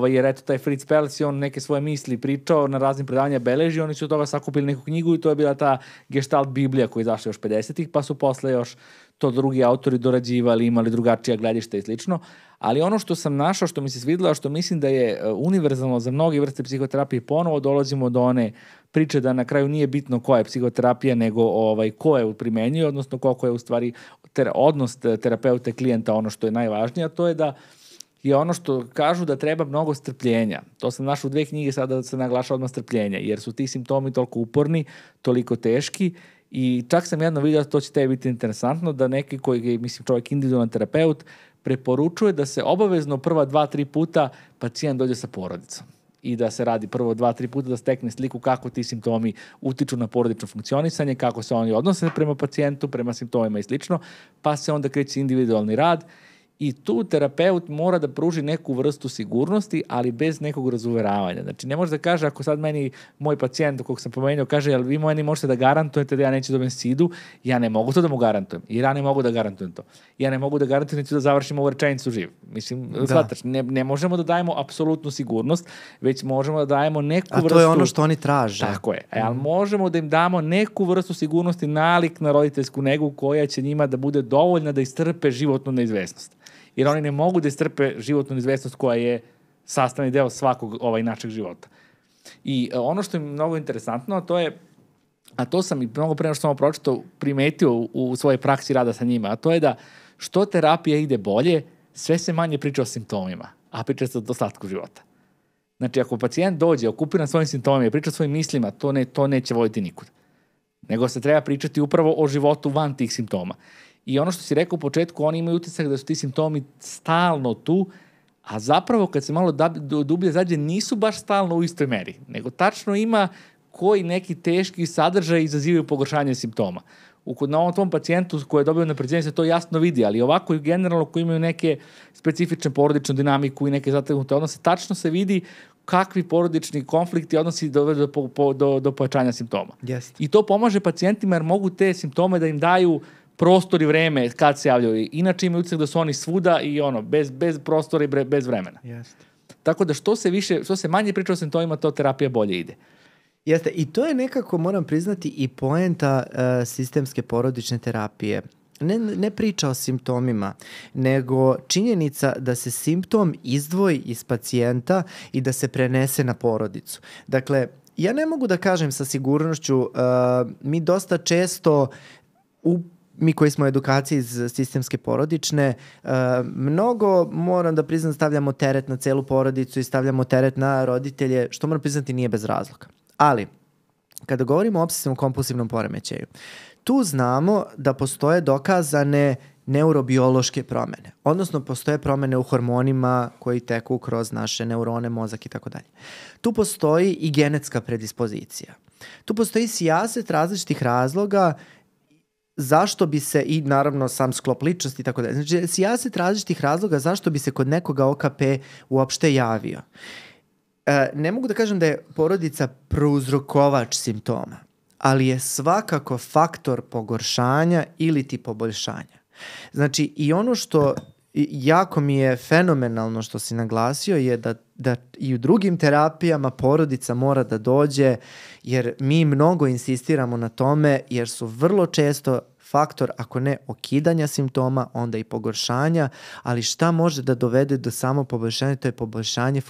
Jer eto taj Fritz Perls je on neke svoje misli pričao na raznim predavanja beleži, oni su od toga sakupili neku knjigu i to je bila ta Gestalt Biblija koja je izašla još 50-ih, pa su posle još to drugi autori dorađivali, imali drugačija gledišta i slično. Ali ono što sam našao, što mi se svidilo, što mislim da je univerzalno za mnoge vrste psihoterapije, ponovo dolazimo do one priče da na kraju nije bitno koja je psihoterapija, nego ko je primenjuje, odnosno koliko je u stvari odnos terapeuta i klijenta ono što je najvažnije, a to je da je ono što kažu da treba mnogo strpljenja. To sam našao u 2 knjige sada da se naglaša odmah strpljenja, jer su ti simptomi toliko uporni, toliko teški i čak sam jedno vidio, to će tebi biti interesantno, da neki koji je, mislim, čovjek individualan terapeut, preporučuje da se obavezno prva 2-3 puta pacijent dođe sa porodicom i da se radi prvo 2-3 puta da stekne sliku kako ti simptomi utiču na porodično funkcionisanje, kako se oni odnose prema pacijentu, prema simptomima i slično, pa se onda kreće individualni rad. I tu terapeut mora da pruži neku vrstu sigurnosti, ali bez nekog razuveravanja. Znači, ne može da kaže, ako sad meni moj pacijent, kog sam pomenuo, kaže, jel vi meni možete da garantujete da ja neću dobijem SIDU, ja ne mogu to da mu garantujem. Jer ja ne mogu da garantujem to. Ja ne mogu da garantujem neću da završim ovu rečenicu živ. Mislim, shvataš, ne možemo da dajemo apsolutnu sigurnost, već možemo da dajemo neku vrstu... A to je ono što oni traže. Tako je. Ali možemo da im damo neku vrstu sigurnosti, nalik na roditeljsku negu koja će njima da bude dovoljna da istrpe životnu neizvesnost. Jer oni ne mogu da istrpe životnu neizvesnost koja je sastavni deo svakog našeg života. I ono što je mnogo interesantno, a to sam i mnogo pre nego što sam pročitao primetio u svojoj praksi rada sa njima, a to je da što terapija ide bolje, sve se manje priča o simptomima, a priča se o dostatku života. Znači, ako pacijent dođe, okupiran svojim simptomima i priča o svojim mislima, to neće voditi nikud. Nego se treba pričati upravo o životu van tih simptoma. I ono što si rekao u početku, oni imaju utisak da su ti simptomi stalno tu, a zapravo kad se malo dublje zađe, nisu baš stalno u istoj meri, nego tačno ima koji neki teški sadržaj izazivaju pogoršanje simptoma. Na ovom tom pacijentu koji je dobio napređenje se to jasno vidi, ali ovako i generalno koji imaju neke specifične porodičnu dinamiku i neke zategnute odnose, tačno se vidi kakvi porodični konflikti odnosi do pojačanja simptoma. Yes. I to pomaže pacijentima jer mogu te simptome da im daju prostor i vreme kad se javljaju. Inače imaju utisak da su oni svuda i bez prostora i bez vremena. Yes. Tako da što se manje priča o simptomima, to terapija bolje ide. Jeste, i to je nekako, moram priznati, i poenta sistemske porodične terapije. Ne priča o simptomima, nego činjenica da se simptom izdvoji iz pacijenta i da se prenese na porodicu. Dakle, ja ne mogu da kažem sa sigurnošću, mi dosta često mi koji smo u edukaciji iz sistemske porodične, mnogo, moram da priznam, stavljamo teret na celu porodicu i stavljamo teret na roditelje, što moram priznati nije bez razloga. Ali, kada govorimo o obsesivnom kompulsivnom poremećaju, tu znamo da postoje dokazane neurobiološke promene, odnosno postoje promene u hormonima koji teku kroz naše neurone, mozak i tako dalje. Tu postoji i genetska predispozicija. Tu postoji sijaset različitih razloga zašto bi se, i naravno sam sklop ličnosti i tako dalje, znači sijaset različitih razloga zašto bi se kod nekoga OKP uopšte javio. Ne mogu da kažem da je porodica prouzrokovač simptoma, ali je svakako faktor pogoršanja ili ti poboljšanja. Znači, i ono što jako mi je fenomenalno što si naglasio je da i u drugim terapijama porodica mora da dođe, jer mi mnogo insistiramo na tome, jer su vrlo često faktor, ako ne okidanja simptoma, onda i pogoršanja, ali šta može da dovede do samo poboljšanja, to je poboljšanje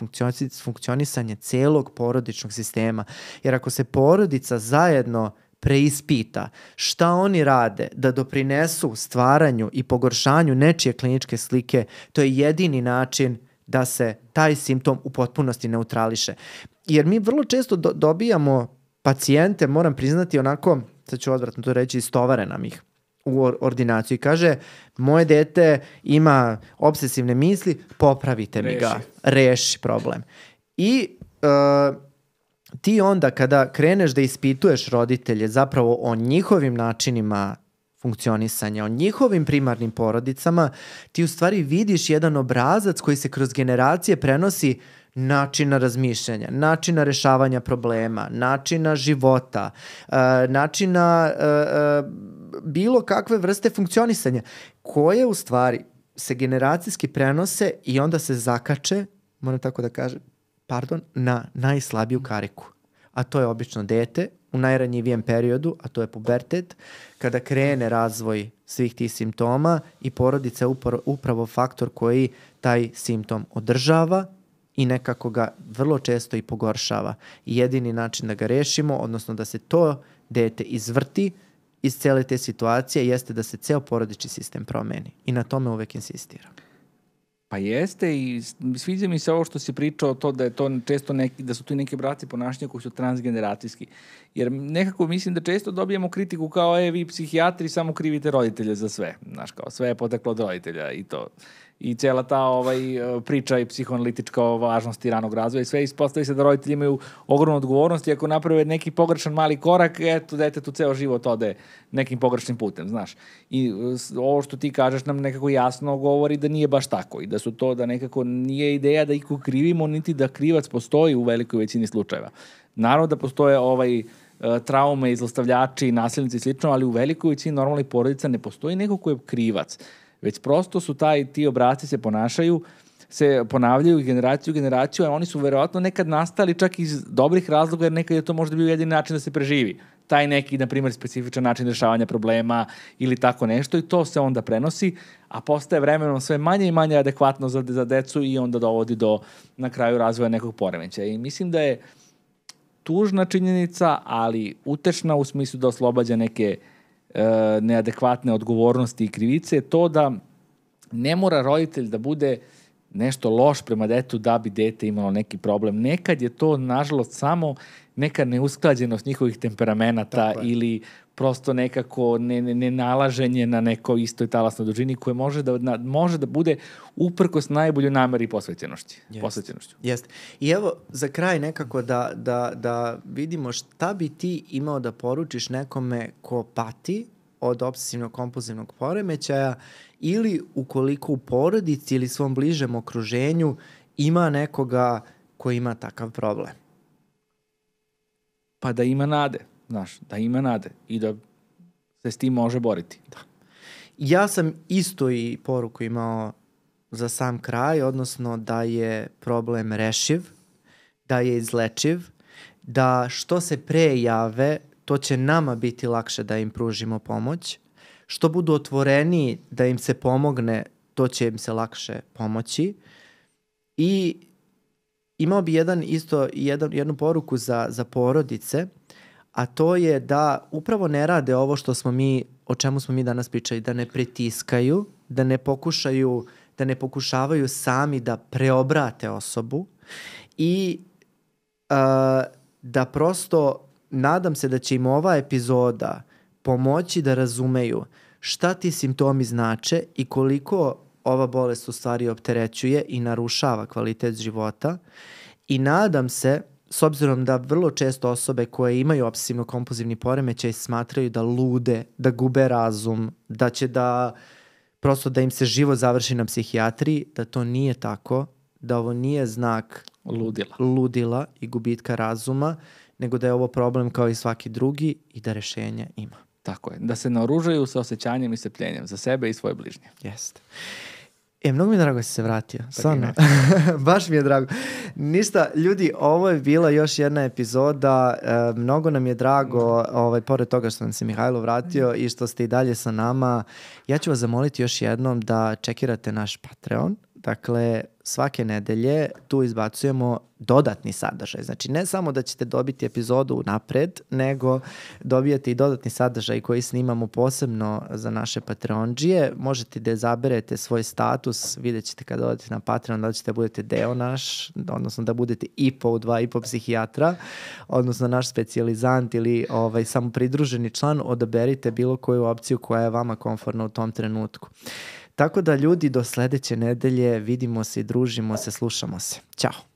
funkcionisanja celog porodičnog sistema. Jer ako se porodica zajedno preispita šta oni rade da doprinesu stvaranju i pogoršanju nečije kliničke slike, to je jedini način da se taj simptom u potpunosti neutrališe. Jer mi vrlo često dobijamo pacijente, moram priznati onako, sad ću odvratno to reći, istovare nam ih u ordinaciju i kaže, moje dete ima obsesivne misli, popravite mi ga, reši problem. I ti onda kada kreneš da ispituješ roditelje zapravo o njihovim načinima funkcionisanja, o njihovim primarnim porodicama, ti u stvari vidiš jedan obrazac koji se kroz generacije prenosi načina razmišljanja, načina rešavanja problema, načina života, načina bilo kakve vrste funkcionisanja, koje u stvari se generacijski prenose i onda se zakače, moram tako da kažem, na najslabiju kariku. A to je obično dete u najranjivijem periodu, a to je pubertet, kada krene razvoj svih tih simptoma i porodica je upravo faktor koji taj simptom održava i nekako ga vrlo često i pogoršava. I jedini način da ga rešimo, odnosno da se to dete izvrti iz cele te situacije, jeste da se ceo porodični sistem promeni. I na tome uvek insistiram. Pa jeste i sviđa mi se ovo što si pričao to da je to često da su tu neki braci ponašanja koji su transgeneracijski. Jer nekako mislim da često dobijamo kritiku kao vi psihijatri samo krivite roditelje za sve. Znaš, kao sve je poteklo od roditelja i to. I cijela ta priča i psihoanalitička o važnosti ranog razvoja i sve ispostavi se da roditelji imaju ogromnu odgovornost i ako naprave neki pogrešan mali korak, eto detetu ceo život ode nekim pogrešnim putem, znaš. I ovo što ti kažeš nam nekako jasno govori da nije baš tako i da su to da nekako nije ideja da iko krivimo, niti da krivac postoji u velikoj većini slučajeva. Naravno da postoje traume, zlostavljači, nasilnici i slično, ali u velikoj većini normalnih porodica ne postoji neko ko je krivac. Već prosto su ti obrasci se ponavljaju generaciju u generaciju, a oni su verovatno nekad nastali čak iz dobrih razloga, jer nekad je to možda bio jedini način da se preživi. Taj neki, na primjer, specifičan način rešavanja problema ili tako nešto i to se onda prenosi, a postaje vremenom sve manje i manje adekvatno za decu i onda dovodi do na kraju razvoja nekog poremećaja. I mislim da je tužna činjenica, ali utešna u smislu da oslobađa neke neadekvatne odgovornosti i krivice, to da ne mora roditelj da bude nešto loš prema detetu da bi dete imalo neki problem. Nekad je to, nažalost, samo neka neusklađenost njihovih temperamenata ili prosto nekako nenalaženje na nekoj istoj talasnoj dužini koje može da bude uprkos najboljoj nameri i posvećenošću. Jeste. I evo, za kraj nekako da vidimo šta bi ti imao da poručiš nekome ko pati od obsesivnog kompulzivnog poremećaja ili ukoliko u porodici ili svom bližem okruženju ima nekoga ko ima takav problem. Pa da ima nade, znaš, da ima nade i da se s tim može boriti. Da. Ja sam isto i poruku imao za sam kraj, odnosno da je problem rešiv, da je izlečiv da što se pre jave, to će nama biti lakše da im pružimo pomoć. Što budu otvoreni da im se pomogne, to će im se lakše pomoći. I imao bi jednu poruku za porodice, a to je da upravo ne rade ovo o čemu smo mi danas pričali, da ne pritiskaju, da ne pokušavaju sami da preobrate osobu i da prosto nadam se da će im ova epizoda pomoći da razumeju šta ti simptomi znače i koliko ova bolest u stvari opterećuje i narušava kvalitet života. I nadam se, s obzirom da vrlo često osobe koje imaju obsesivno-kompulzivni poremećaj smatraju da lude, da gube razum, da će prosto da im se život završi na psihijatriji, da to nije tako, da ovo nije znak ludila i gubitka razuma, nego da je ovo problem kao i svaki drugi i da rešenja ima. Tako je, da se naoružaju sa osjećanjem i strpljenjem za sebe i svoje bližnje. Jeste. Mnogo mi je drago da si se vratio. Stvarno. Baš mi je drago. Ništa, ljudi, ovo je bila još jedna epizoda. Mnogo nam je drago, pored toga što nam se Mihajlo vratio i što ste i dalje sa nama. Ja ću vas zamoliti još jednom da čekirate naš Patreon. Dakle, svake nedelje tu izbacujemo dodatni sadržaj. Znači, ne samo da ćete dobiti epizodu napred, nego dobijete i dodatni sadržaj koji snimamo posebno za naše Patreondžije. Možete da izaberete svoj status, vidjet ćete kada odete na Patreon, da ćete budete deo naš, odnosno da budete IPO u 2,5 psihijatra, odnosno naš specijalizant ili samo pridruženi član, odaberite bilo koju opciju koja je vama komfortna u tom trenutku. Tako da ljudi, do sledeće nedelje vidimo se i družimo se, slušamo se. Ćao!